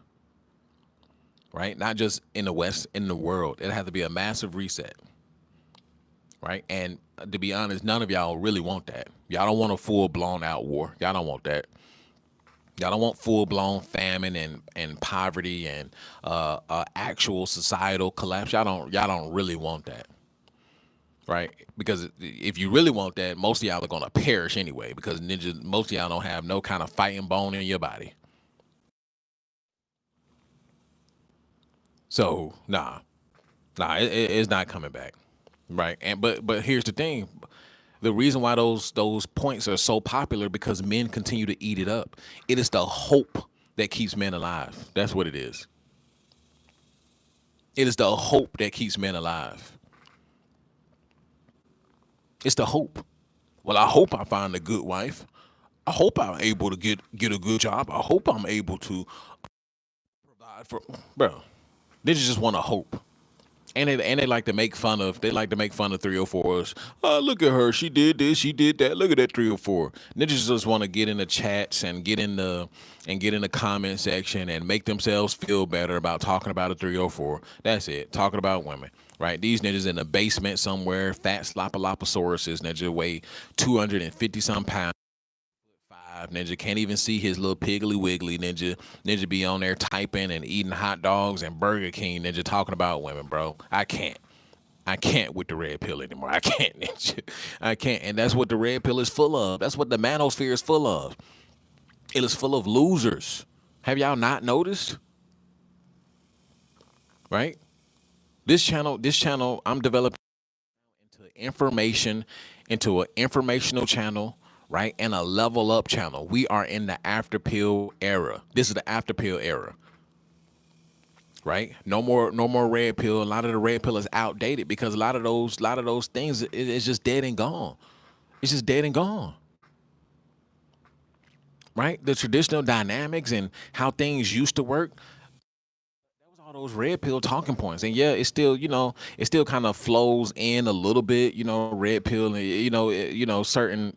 right? Not just in the West, in the world. It has to be a massive reset, right? And to be honest, none of y'all really want that. Y'all don't want a full blown out war. Y'all don't want that. Y'all don't want full blown famine and poverty and actual societal collapse. Y'all don't really want that, right? Because if you really want that, most of y'all are gonna perish anyway. Because ninja, most of y'all don't have no kind of fighting bone in your body. So nah, it's not coming back, right? And but here's the thing: the reason why those points are so popular because men continue to eat it up. It is the hope that keeps men alive. That's what it is. It is the hope that keeps men alive. It's the hope. Well, I hope I find a good wife. I hope I'm able to get a good job. I hope I'm able to provide for bro. They just want to hope. And they like to make fun of 304s. Oh, look at her. She did this. She did that. Look at that 304. Niggas just want to get in the chats and get in the comment section and make themselves feel better about talking about a 304. That's it. Talking about women. Right? These niggas in the basement somewhere, fat sloppalopasauruses, nigga weigh 250 some pounds. Ninja can't even see his little piggly wiggly. Ninja be on there typing and eating hot dogs and Burger King. Ninja talking about women, bro. I can't with the red pill anymore. I can't, ninja. I can't. And that's what the red pill is full of. That's what the manosphere is full of. It is full of losers. Have y'all not noticed? Right? I'm developing into information, into an informational channel, right? And a level up channel. We are in the after pill era. This is the after pill era. Right? No more red pill. A lot of the red pill is outdated because a lot of those things is just dead and gone. It's just dead and gone. Right? The traditional dynamics and how things used to work, all those red pill talking points. And yeah, it's still, it still kind of flows in a little bit, red pill and certain,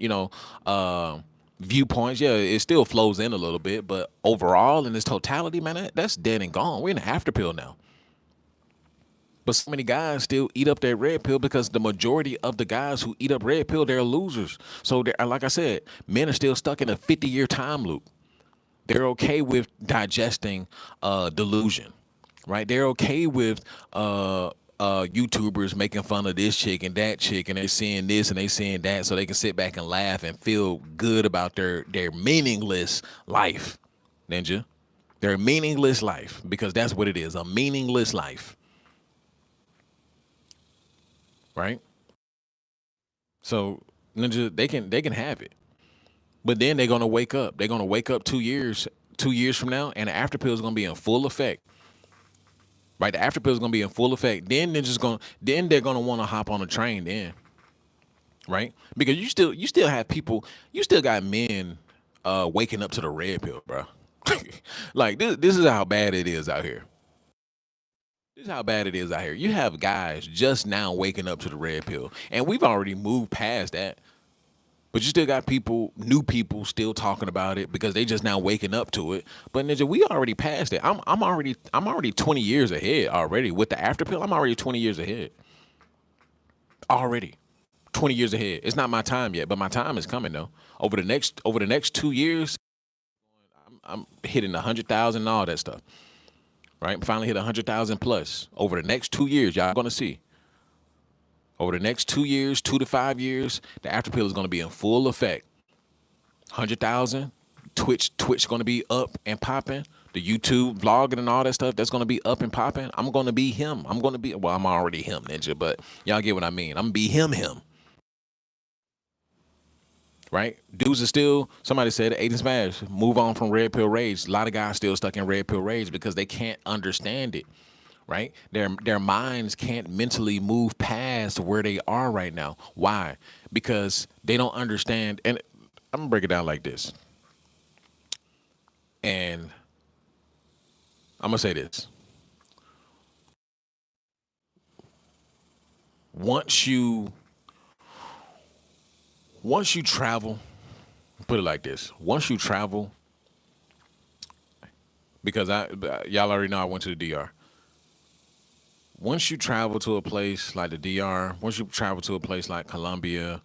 viewpoints. Yeah, it still flows in a little bit, but overall in its totality, man, that's dead and gone. We're in the after pill now. But so many guys still eat up that red pill because the majority of the guys who eat up red pill, they're losers. So like I said, men are still stuck in a 50-year time loop. They're okay with digesting delusion, right? They're okay with YouTubers making fun of this chick and that chick, and they're seeing this and they seeing that, so they can sit back and laugh and feel good about their meaningless life, Ninja. Their meaningless life, because that's what it is, a meaningless life, right? So Ninja, they can have it, but then they're gonna wake up. They're gonna wake up 2 years from now, and the after pill is gonna be in full effect. Right, the after pill is gonna be in full effect. Then they're gonna want to hop on a train. Then, right, because you still have people. You still got men waking up to the red pill, bro. Like this is how bad it is out here. This is how bad it is out here. You have guys just now waking up to the red pill, and we've already moved past that. But you still got new people still talking about it because they just now waking up to it. But Ninja, we already passed it. I'm already 20 years ahead already with the after pill. I'm already 20 years ahead. Already 20 years ahead. It's not my time yet, but my time is coming though. Over the next 2 years, I'm hitting 100,000 and all that stuff. Right? Finally hit 100,000 plus. Over the next 2 years, y'all gonna see. Over the next 2 years, 2 to 5 years, the after pill is going to be in full effect. 100,000, Twitch going to be up and popping. The YouTube vlogging and all that stuff, that's going to be up and popping. I'm going to be him. I'm already him, Ninja, but y'all get what I mean. I'm going to be him. Right? Dudes are still, somebody said, Aiden Smash, move on from red pill rage. A lot of guys still stuck in red pill rage because they can't understand it. Right? Their minds can't mentally move past where they are right now. Why? Because they don't understand. And I'm gonna break it down like this. And I'm gonna say this. Once you travel, put it like this. Once you travel, because y'all already know I went to the DR. Once you travel to a place like the DR, once you travel to a place like Colombia,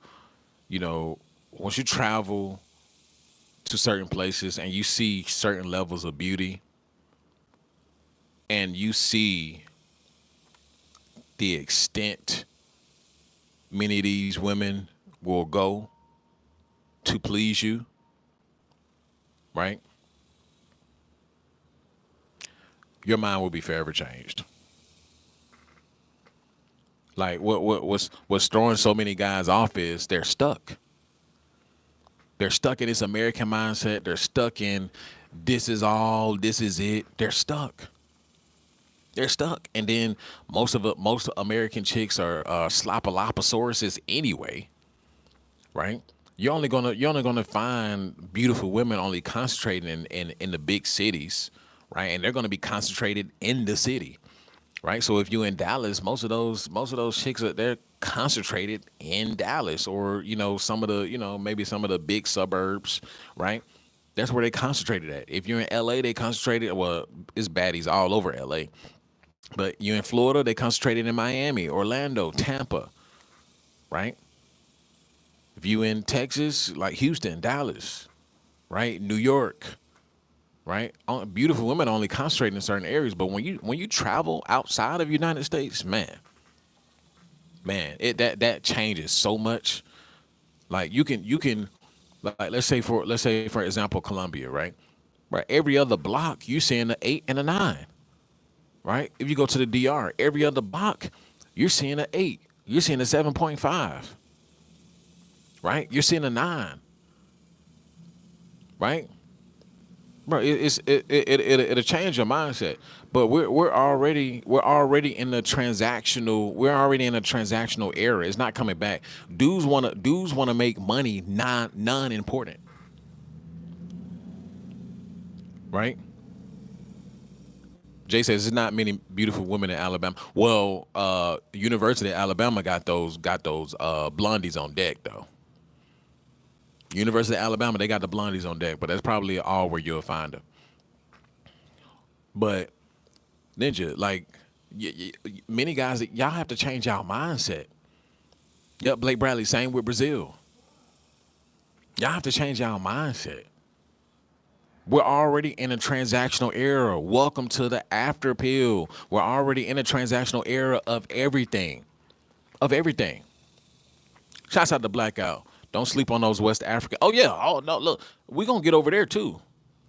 once you travel to certain places and you see certain levels of beauty and you see the extent many of these women will go to please you, right? Your mind will be forever changed. Like what's throwing so many guys off is they're stuck. They're stuck in this American mindset. They're stuck in this is all, this is it. They're stuck. They're stuck. And then most American chicks are slopalopasauruses anyway, right? You're only gonna find beautiful women only concentrating in the big cities, right? And they're gonna be concentrated in the city. Right, so if you're in Dallas, most of those chicks they're concentrated in Dallas, or some of the maybe some of the big suburbs, right? That's where they concentrated at. If you're in LA, they concentrated. Well, it's baddies all over LA, but you're in Florida, they concentrated in Miami, Orlando, Tampa, right? If you in Texas, like Houston, Dallas, right, New York, right? Beautiful women only concentrate in certain areas, but when you travel outside of United States, man, that changes so much. Like you can like let's say for example Colombia, right? Right, every other block you seeing an 8 and a 9, right? If you go to the DR, every other block you're seeing an 8, you're seeing a 7.5, right? You're seeing a 9. right? Bro, it'll change your mindset. But we're already in the transactional era. It's not coming back. Dudes wanna make money non important, right? Jay says there's not many beautiful women in Alabama. Well, University of Alabama got those blondies on deck though. University of Alabama, they got the blondies on deck, but that's probably all where you'll find them. But Ninja, like many guys, y'all have to change y'all mindset. Yep, Blake Bradley, same with Brazil. Y'all have to change y'all mindset. We're already in a transactional era. Welcome to the after pill. We're already in a transactional era of everything. Of everything. Shouts out to Blackout. Don't sleep on those West African. Oh yeah. Oh no. Look, we gonna get over there too.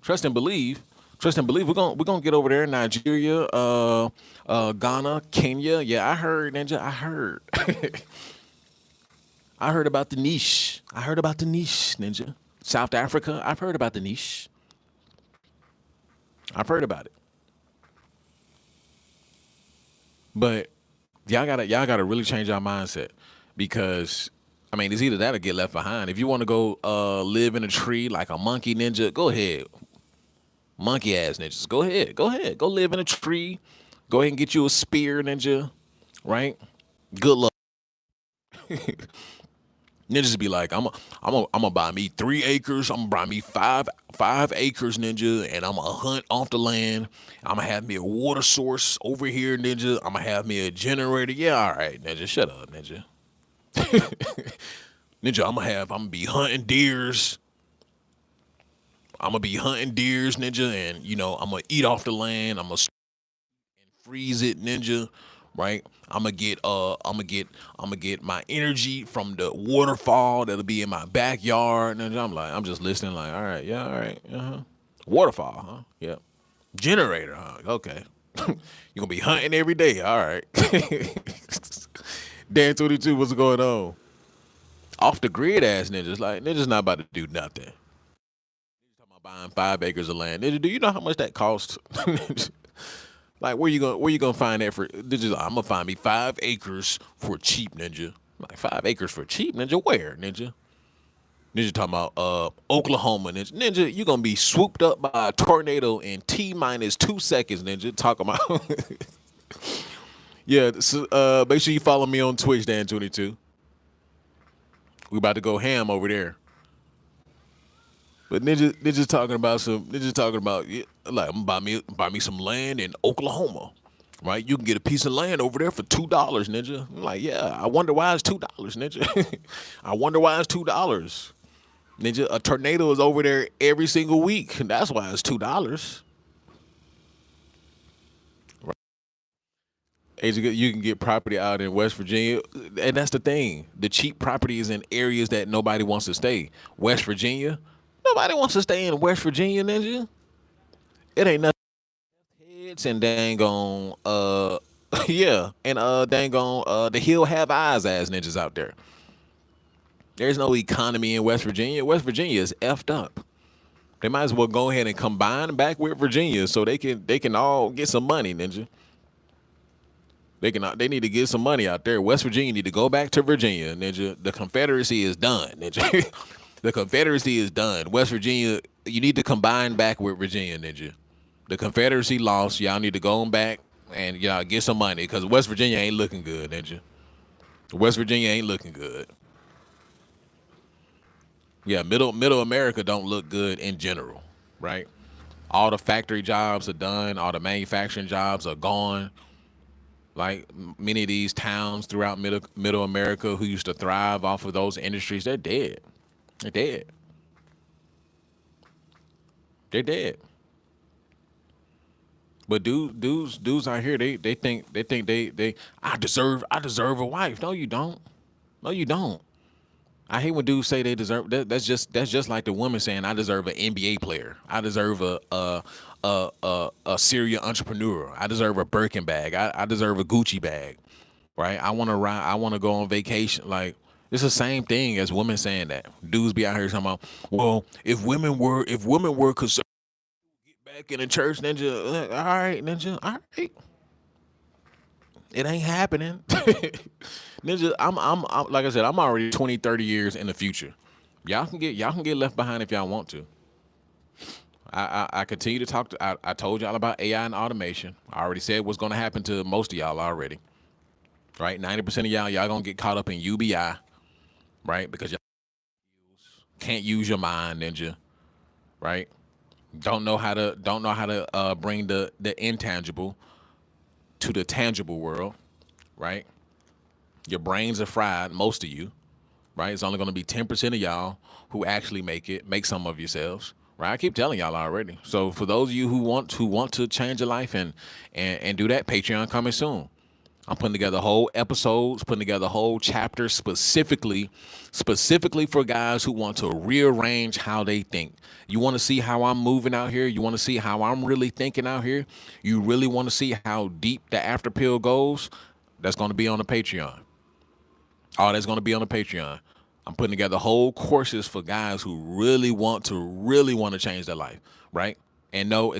Trust and believe. Trust and believe. We're gonna get over there. Nigeria, Ghana, Kenya. Yeah, I heard, Ninja. I heard. I heard about the niche. I heard about the niche, Ninja. South Africa. I've heard about the niche. I've heard about it. But y'all gotta really change your mindset because I mean it's either that or get left behind. If you want to go live in a tree like a monkey ninja, go ahead. Monkey ass ninjas, go ahead, go ahead, go live in a tree. Go ahead and get you a spear ninja, right? Good luck. Ninjas be like, I'm gonna buy me 3 acres. I'm gonna buy me five acres, ninja, and I'm gonna hunt off the land. I'm gonna have me a water source over here, ninja. I'm gonna have me a generator. Yeah, all right, ninja, shut up, ninja. Ninja, I'm gonna be hunting deers. I'm gonna be hunting deers, ninja, and I'm gonna eat off the land. I'm gonna freeze it, ninja. Right? I'm gonna get my energy from the waterfall that'll be in my backyard. And I'm just listening, like, all right, yeah, all right, waterfall, huh? Yeah, generator, huh? Okay, you gonna be hunting every day, all right. Dan 22, what's going on? Off the grid ass ninjas, like ninjas not about to do nothing. Talking about buying 5 acres of land, ninja. Do you know how much that costs? Like where you gonna find that for? I'm gonna find me 5 acres for cheap, ninja. Like 5 acres for cheap, ninja. Where, ninja? Ninja talking about Oklahoma, ninja. Ninja, you gonna be swooped up by a tornado in T-2 seconds, ninja. Talking about yeah. So, make sure you follow me on Twitch, Dan22. We about to go ham over there. But ninjas talking about yeah, like I'm buy me some land in Oklahoma, right? You can get a piece of land over there for $2, ninja. I'm like, yeah, I wonder why it's $2, ninja. I wonder why it's $2, ninja. A tornado is over there every single week. That's why it's $2. You can get property out in West Virginia, and that's the thing. The cheap property is in areas that nobody wants to stay. West Virginia, nobody wants to stay in West Virginia, ninja. It ain't nothing. Heads and dang on, yeah, and dang on, the hill have eyes ass ninjas out there. There's no economy in West Virginia. West Virginia is effed up. They might as well go ahead and combine back with Virginia so they can all get some money, ninja. They need to get some money out there. West Virginia need to go back to Virginia, ninja. The Confederacy is done, ninja. The Confederacy is done. West Virginia, you need to combine back with Virginia, ninja. The Confederacy lost. Y'all need to go on back and y'all get some money because West Virginia ain't looking good, ninja. West Virginia ain't looking good. Yeah, middle America don't look good in general, right? All the factory jobs are done. All the manufacturing jobs are gone. Like many of these towns throughout middle America who used to thrive off of those industries, they're dead. They're dead. They're dead. But dudes out here, they think I deserve a wife. No, you don't. No, you don't. I hate when dudes say they deserve that. That's just like the woman saying I deserve an NBA player. I deserve a serial entrepreneur. I deserve a Birkin bag. I deserve a Gucci bag. Right? I want to ride. I want to go on vacation. Like It's the same thing as women saying that. Dudes be out here talking about, well, if women were concerned back in the church, ninja, all right, ninja, all right. It ain't happening. Ninja, I'm like I said, I'm already 20, 30 years in the future. Y'all can get left behind if y'all want to. I continue to talk to. I told y'all about AI and automation. I already said what's going to happen to most of y'all already. Right, 90% of y'all gonna get caught up in UBI. Right, because y'all can't use your mind, ninja. Right, don't know how to bring the intangible to the tangible world. Right, your brains are fried. Most of you. Right, it's only gonna be 10% of y'all who actually make some of yourselves. Right, I keep telling y'all already. So for those of you who want to change your life and do that, Patreon coming soon. I'm putting together whole episodes, putting together whole chapters specifically for guys who want to rearrange how they think. You want to see how I'm moving out here? You want to see how I'm really thinking out here? You really want to see how deep the after pill goes? That's going to be on the Patreon. All that's going to be on the Patreon. I'm putting together whole courses for guys who really want to change their life, right? And no,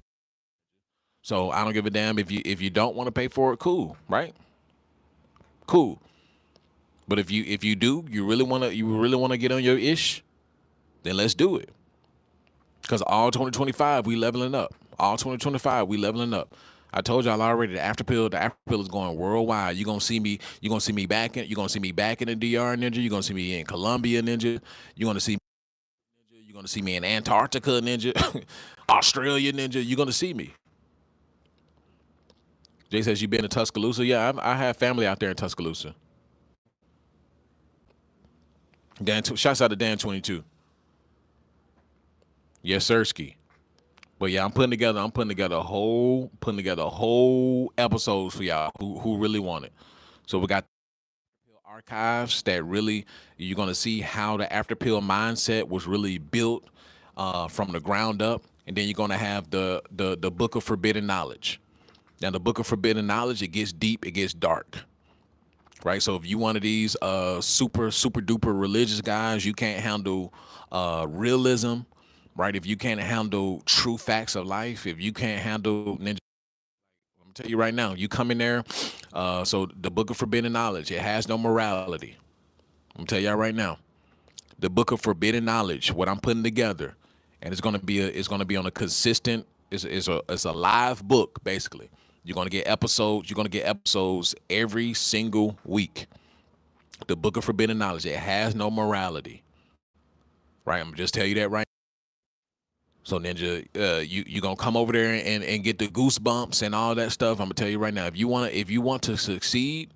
so I don't give a damn if you don't want to pay for it. Cool, right? Cool. But if you do, you really wanna get on your ish, then let's do it. Cause all 2025 we leveling up. All 2025 we leveling up. I told y'all already the after pill is going worldwide. You're gonna see me back in the DR ninja. You're gonna see me in Colombia ninja. You're gonna see me in Antarctica ninja. Australia ninja. You're gonna see me. Jay says you been to Tuscaloosa. Yeah, I have family out there in Tuscaloosa. Shouts out to Dan 22. Yes, Sirski. But yeah, I'm putting together whole episodes for y'all who really want it. So we got archives that really you're gonna see how the after pill mindset was really built from the ground up, and then you're gonna have the book of forbidden knowledge. Now the book of forbidden knowledge, it gets deep, it gets dark. Right. So if you one of these super duper religious guys, you can't handle realism, right? If you can't handle true facts of life, if you can't handle ninja, I'm tell you right now, you come in there. So the book of forbidden knowledge, it has no morality. I'm tell y'all right now, the book of forbidden knowledge, what I'm putting together, and it's gonna be on a consistent. It's a live book basically. You're gonna get episodes. You're gonna get episodes every single week. The book of forbidden knowledge, it has no morality. Right? I'm gonna just tell you that right. So Ninja, you gonna come over there and get the goosebumps and all that stuff. I'm gonna tell you right now. If you want to succeed,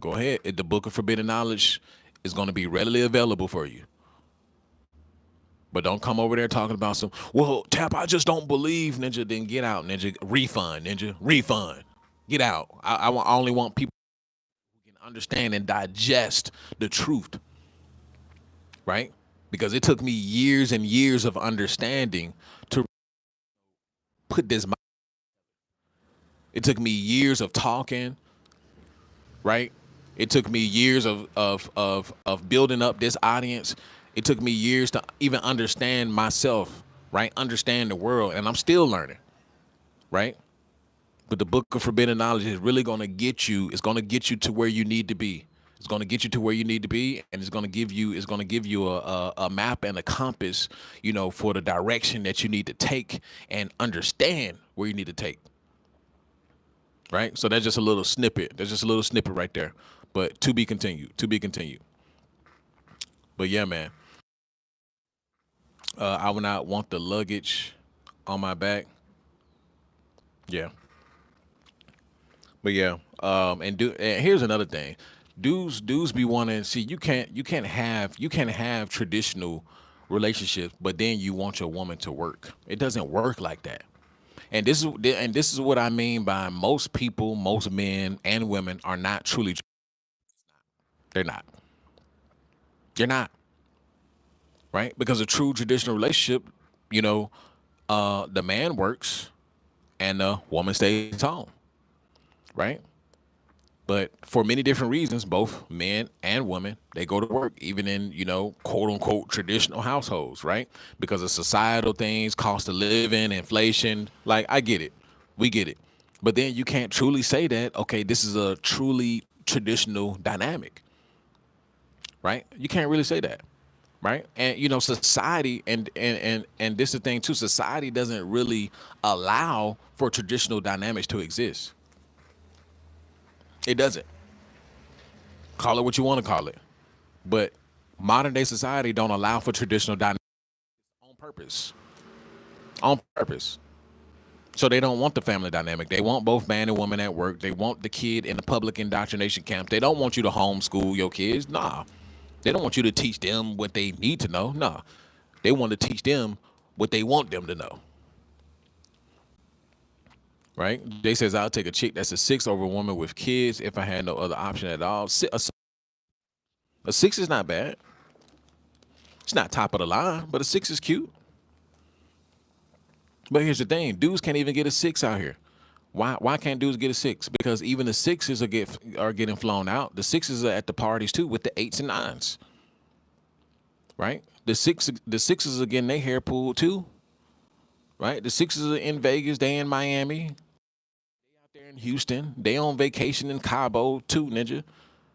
go ahead. The book of forbidden knowledge is gonna be readily available for you. But don't come over there talking about some. Well, Tap, I just don't believe Ninja. Then get out, Ninja. Refund, Ninja. Refund. Get out. I only want people who can understand and digest the truth, right? Because it took me years and years of understanding to put this. It took me years of talking, right? It took me years of building up this audience. It took me years to even understand myself, right? Understand the world, and I'm still learning, right? But the book of forbidden knowledge is really going to get you. It's going to get you to where you need to be. It's going to get you to where you need to be, and it's going to give you a map and a compass, for the direction that you need to take and understand where you need to take. Right. So that's just a little snippet. That's just a little snippet right there. But to be continued. To be continued. But yeah, man. I would not want the luggage on my back. Yeah. But yeah, and here's another thing, dudes be wanting. See, you can't have traditional relationships, but then you want your woman to work. It doesn't work like that. And this is what I mean by most people, most men and women are not truly. They're not. They're not, right? Because a true traditional relationship, you know, the man works and the woman stays home, right? But for many different reasons, both men and women, they go to work, even in, quote unquote traditional households, right? Because of societal things, cost of living, inflation. Like, I get it. We get it. But then you can't truly say that, okay, this is a truly traditional dynamic, right? You can't really say that. Right. And society and this is the thing too, society doesn't really allow for traditional dynamics to exist. It doesn't. Call it what you want to call it. But modern day society don't allow for traditional dynamics on purpose. On purpose. So they don't want the family dynamic. They want both man and woman at work. They want the kid in the public indoctrination camp. They don't want you to homeschool your kids. Nah. They don't want you to teach them what they need to know. Nah. They want to teach them what they want them to know. Right? Jay says, I'll take a chick that's a 6 over a woman with kids if I had no other option at all. A 6 is not bad. It's not top of the line, but a 6 is cute. But here's the thing, dudes can't even get a 6 out here. Why can't dudes get a 6? Because even the 6s are getting flown out. The 6s are at the parties too with the 8s and 9s. Right? The 6s are getting their hair pulled too. Right? The 6s are in Vegas, they in Miami, out there in Houston, they on vacation in Cabo too, ninja.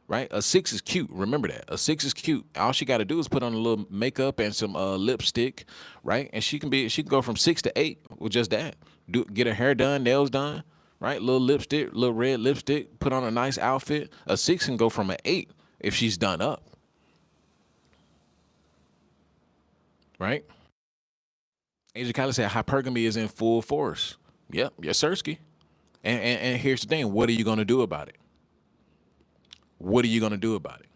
Right? A 6 is cute. Remember that. A 6 is cute. All she got to do is put on a little makeup and some lipstick, right? And she can go from 6 to 8 with just that. Get her hair done, nails done, right? Little lipstick, little red lipstick, put on a nice outfit. A 6 can go from an 8 if she's done up. Right? Asia Kylie said hypergamy is in full force. Yep, yes, Sirski. And here's the thing, what are you gonna do about it? What are you gonna do about it?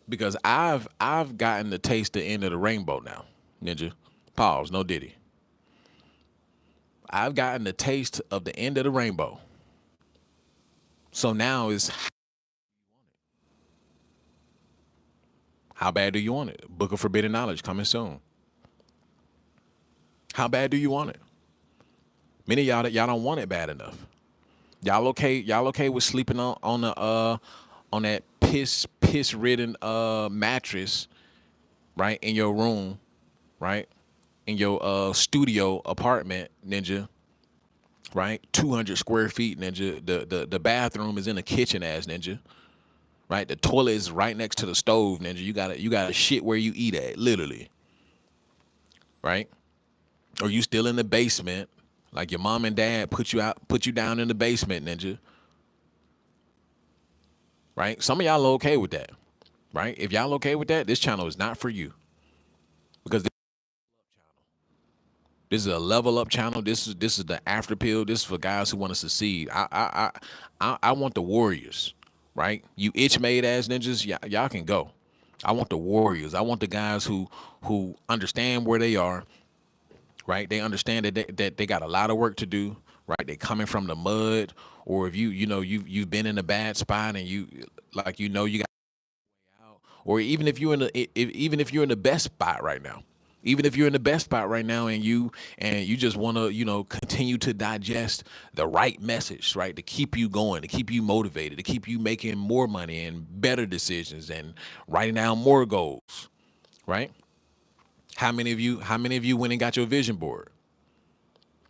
Because I've gotten to taste the end of the rainbow now, Ninja. Pause, no Diddy. I've gotten the taste of the end of the rainbow. So now is how bad do you want it? Book of Forbidden Knowledge coming soon. How bad do you want it? Many of y'all don't want it bad enough. Y'all okay? Y'all okay with sleeping on that piss ridden mattress, right, in your room, right, in your studio apartment, Ninja, right, 200 square feet, Ninja. The bathroom is in the kitchen, ass Ninja, right. The toilet is right next to the stove, Ninja. You gotta shit where you eat at, literally, right. Or you still in the basement, like your mom and dad put you down in the basement, Ninja. Right? Some of y'all are okay with that. Right? If y'all okay with that, this channel is not for you. Because this is a level up channel. This is the after pill. This is for guys who want to succeed. I want the warriors. Right? You itch made ass ninjas, y'all can go. I want the warriors. I want the guys who understand where they are. Right? They understand that they got a lot of work to do. Right? They coming from the mud, or if you've been in a bad spot and you got, or even if you're in even if you're in the best spot right now, even if you're in the best spot right now and you just want to continue to digest the right message, right, to keep you going, to keep you motivated, to keep you making more money and better decisions and writing down more goals, right? How many of you went and got your vision board?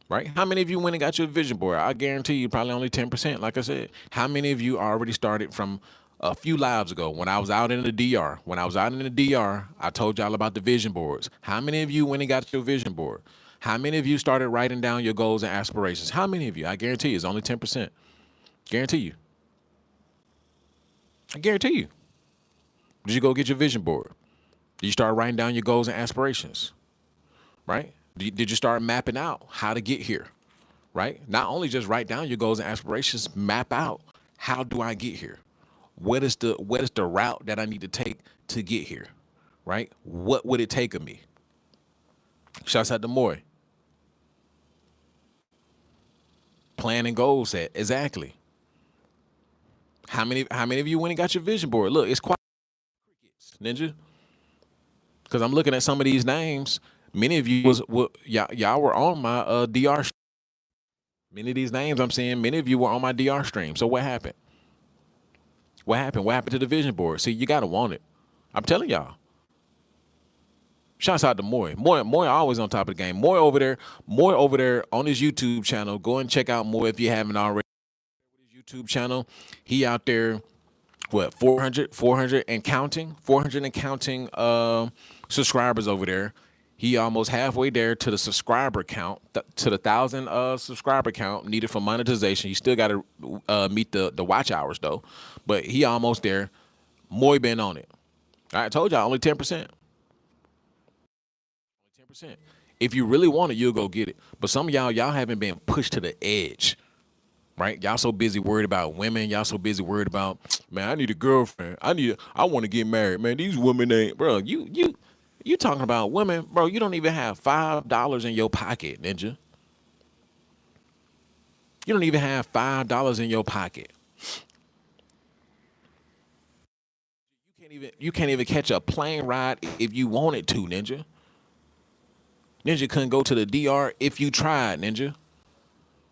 Right? How many of you went and got your vision board? I guarantee you probably only 10%, like I said. How many of you already started from a few lives ago when I was out in the DR? When I was out in the DR, I told y'all about the vision boards. How many of you went and got your vision board? How many of you started writing down your goals and aspirations? How many of you? I guarantee you it's only 10%. Guarantee you. I guarantee you. Did you go get your vision board? Did you start writing down your goals and aspirations? Right? Did you start mapping out how to get here? Right? Not only just write down your goals and aspirations, map out how do I get here? What is the route that I need to take to get here? Right? What would it take of me? Shouts out to Moy. Plan and goal set. Exactly. How many of you went and got your vision board? Look, it's quite ninja. Because I'm looking at some of these names. Many of you y'all were on my DR. Many of these names I'm seeing, many of you were on my DR stream. So what happened? What happened? What happened to the vision board? See, you gotta want it. I'm telling y'all. Shouts out to Moy. Moy always on top of the game. Moy over there on his YouTube channel. Go and check out Moy if you haven't already. His YouTube channel. He out there, what, 400 and counting? 400 and counting subscribers over there. He almost halfway there to the subscriber count, to the 1,000 subscriber count needed for monetization. You still got to meet the watch hours though, but he almost there. Moy been on it. I told y'all only 10%. 10%. If you really want it, you'll go get it. But some of y'all haven't been pushed to the edge, right? Y'all so busy worried about women. Y'all so busy worried about, man, I need a girlfriend. I want to get married. Man, these women ain't, bro. You talking about women, bro? You don't even have $5 in your pocket, ninja. You don't even have $5 in your pocket. You can't even catch a plane ride if you wanted to, ninja. Ninja couldn't go to the DR if you tried, ninja.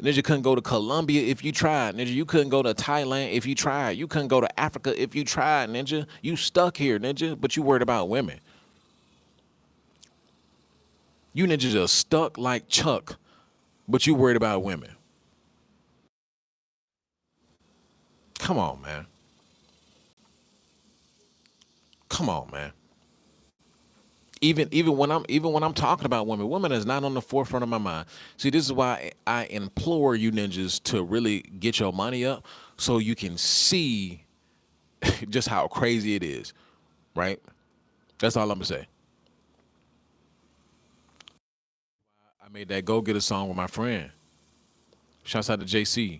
Ninja couldn't go to Colombia if you tried, ninja. You couldn't go to Thailand if you tried. You couldn't go to Africa if you tried, ninja. You stuck here, ninja, but you worried about women. You ninjas are stuck like Chuck, but you worried about women. Come on, man. Come on, man. Even when I'm talking about women is not on the forefront of my mind. See, this is why I implore you ninjas to really get your money up so you can see just how crazy it is, right? That's all I'm gonna say. I made that Go Get a song with my friend. Shouts out to JC.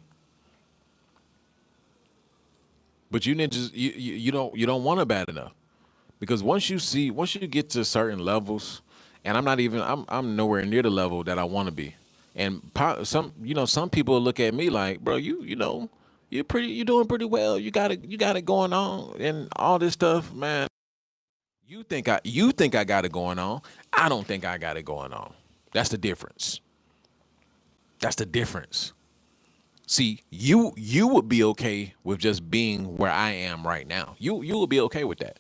But you ninjas, you don't want it bad enough. Because once you get to certain levels, and I'm nowhere near the level that I want to be. And some people look at me like, bro, you're doing pretty well. You got it going on and all this stuff, man. You think I got it going on. I don't think I got it going on. That's the difference. That's the difference. See, you would be okay with just being where I am right now. You would be okay with that.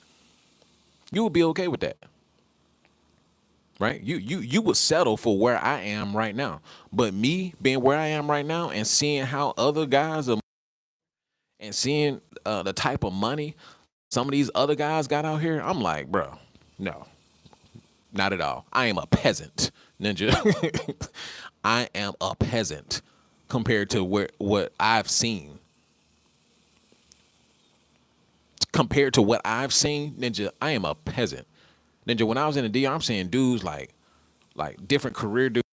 You would be okay with that. Right? You would settle for where I am right now. But me being where I am right now and seeing how other guys are and seeing the type of money some of these other guys got out here, I'm like, bro, no, not at all. I am a peasant, ninja. I am a peasant compared to what I've seen. Compared to what I've seen, ninja, I am a peasant. Ninja, when I was in the DR, I'm seeing dudes like different career dudes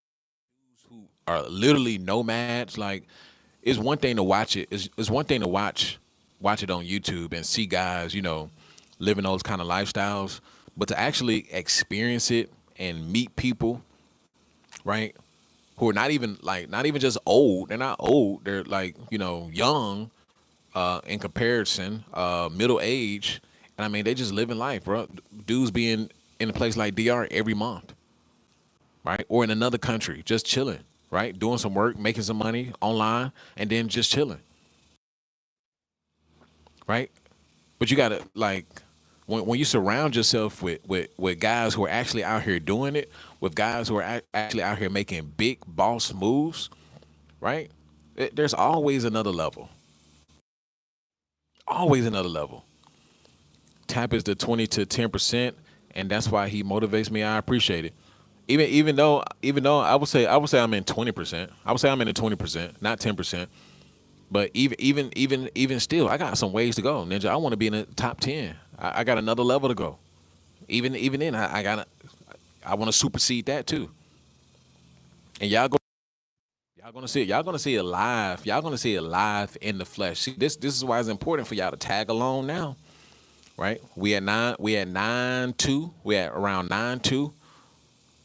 who are literally nomads. Like, it's one thing to watch it. It's one thing to watch it on YouTube and see guys, living those kind of lifestyles. But to actually experience it and meet people, right, who are not even just old. They're not old. They're like, young in comparison, middle age. And I mean, they just living life, bro. Dudes being in a place like DR every month, right? Or in another country, just chilling, right? Doing some work, making some money online, and then just chilling, right? But you gotta like when you surround yourself with guys who are actually out here doing it, with guys who are actually out here making big boss moves, right? There's always another level. Always another level. Tap is the 20 to 10%, and that's why he motivates me. I appreciate it. Even though I would say I'm in 20%. I would say I'm in the 20%, not 10%. But even still, I got some ways to go, Ninja. I want to be in the top 10. I got another level to go. Even then, I want to supersede that too. And y'all gonna see it. Y'all gonna see it live. Y'all gonna see it live in the flesh. See, this is why it's important for y'all to tag along now, right? We at 9-2. We at around 9-2,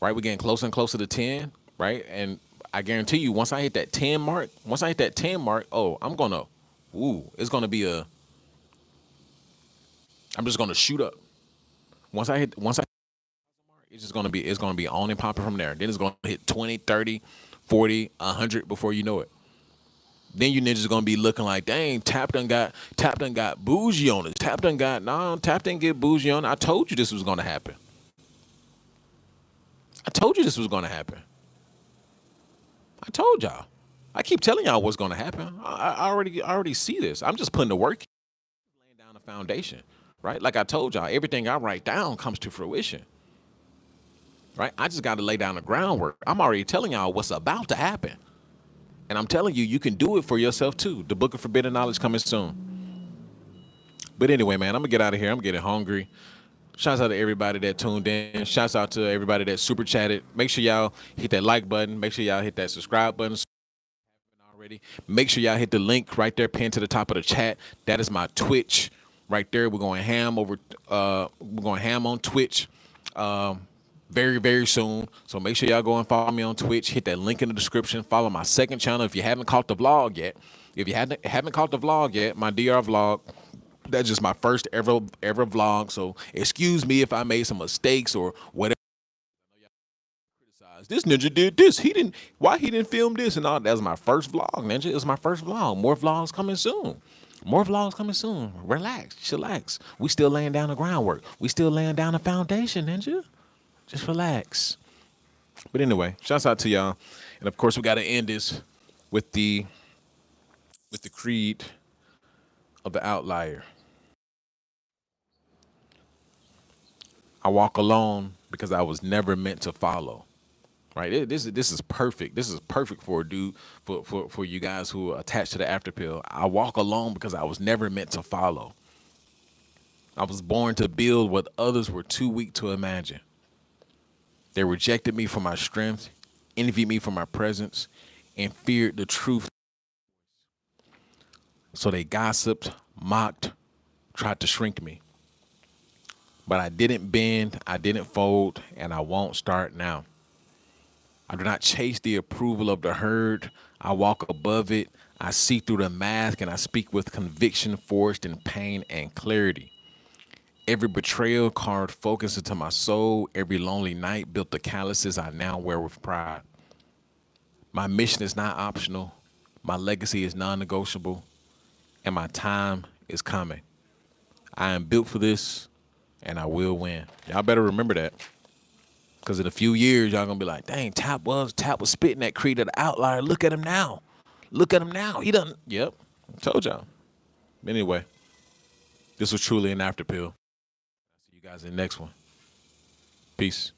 right? We're getting closer and closer to 10, right? And I guarantee you, once I hit that 10 mark, oh, it's gonna be I'm just gonna shoot up. Once I it's gonna be on and popping from there. Then it's gonna hit 20, 30, 40, 100 before you know it. Then you ninjas gonna be looking like, dang, Tap done got bougie on us. Tap didn't get bougie on. I told you this was gonna happen. I told you this was gonna happen. I told y'all. I keep telling y'all what's gonna happen. I already see this. I'm just putting the work in, laying down the foundation. Right? Like I told y'all, everything I write down comes to fruition. Right? I just gotta lay down the groundwork. I'm already telling y'all what's about to happen. And I'm telling you, you can do it for yourself too. The book of forbidden knowledge coming soon. But anyway, man, I'm gonna get out of here. I'm getting hungry. Shouts out to everybody that tuned in. Shouts out to everybody that super chatted. Make sure y'all hit that like button. Make sure y'all hit that subscribe button already. Make sure y'all hit the link right there pinned to the top of the chat. That is my Twitch right there. We're going ham on Twitch. Very, very soon. So make sure y'all go and follow me on Twitch. Hit that link in the description. Follow my second channel if you haven't caught the vlog yet. If you haven't caught the vlog yet, my DR vlog. That's just my first ever vlog. So excuse me if I made some mistakes or whatever. This ninja did this. Why he didn't film this and all. That was my first vlog, ninja. It was my first vlog. More vlogs coming soon. More vlogs coming soon. Relax, chillax. We still laying down the groundwork. We still laying down the foundation, ninja. Just relax. But anyway, shouts out to y'all. And of course, we got to end this with the creed of the outlier. I walk alone because I was never meant to follow. Right? This is perfect. This is perfect for a dude, for you guys who are attached to the after pill. I walk alone because I was never meant to follow. I was born to build what others were too weak to imagine. They rejected me for my strength, envied me for my presence, and feared the truth. So they gossiped, mocked, tried to shrink me. But I didn't bend, I didn't fold, and I won't start now. I do not chase the approval of the herd. I walk above it. I see through the mask, and I speak with conviction forged in pain and clarity. Every betrayal carved focus into my soul. Every lonely night built the calluses I now wear with pride. My mission is not optional. My legacy is non-negotiable. And my time is coming. I am built for this, and I will win. Y'all better remember that. Because in a few years, y'all going to be like, dang, Tap was spitting that creed of the outlier. Look at him now. Look at him now. He done. Yep. Told y'all. Anyway, this was truly an after pill. See you guys in the next one. Peace.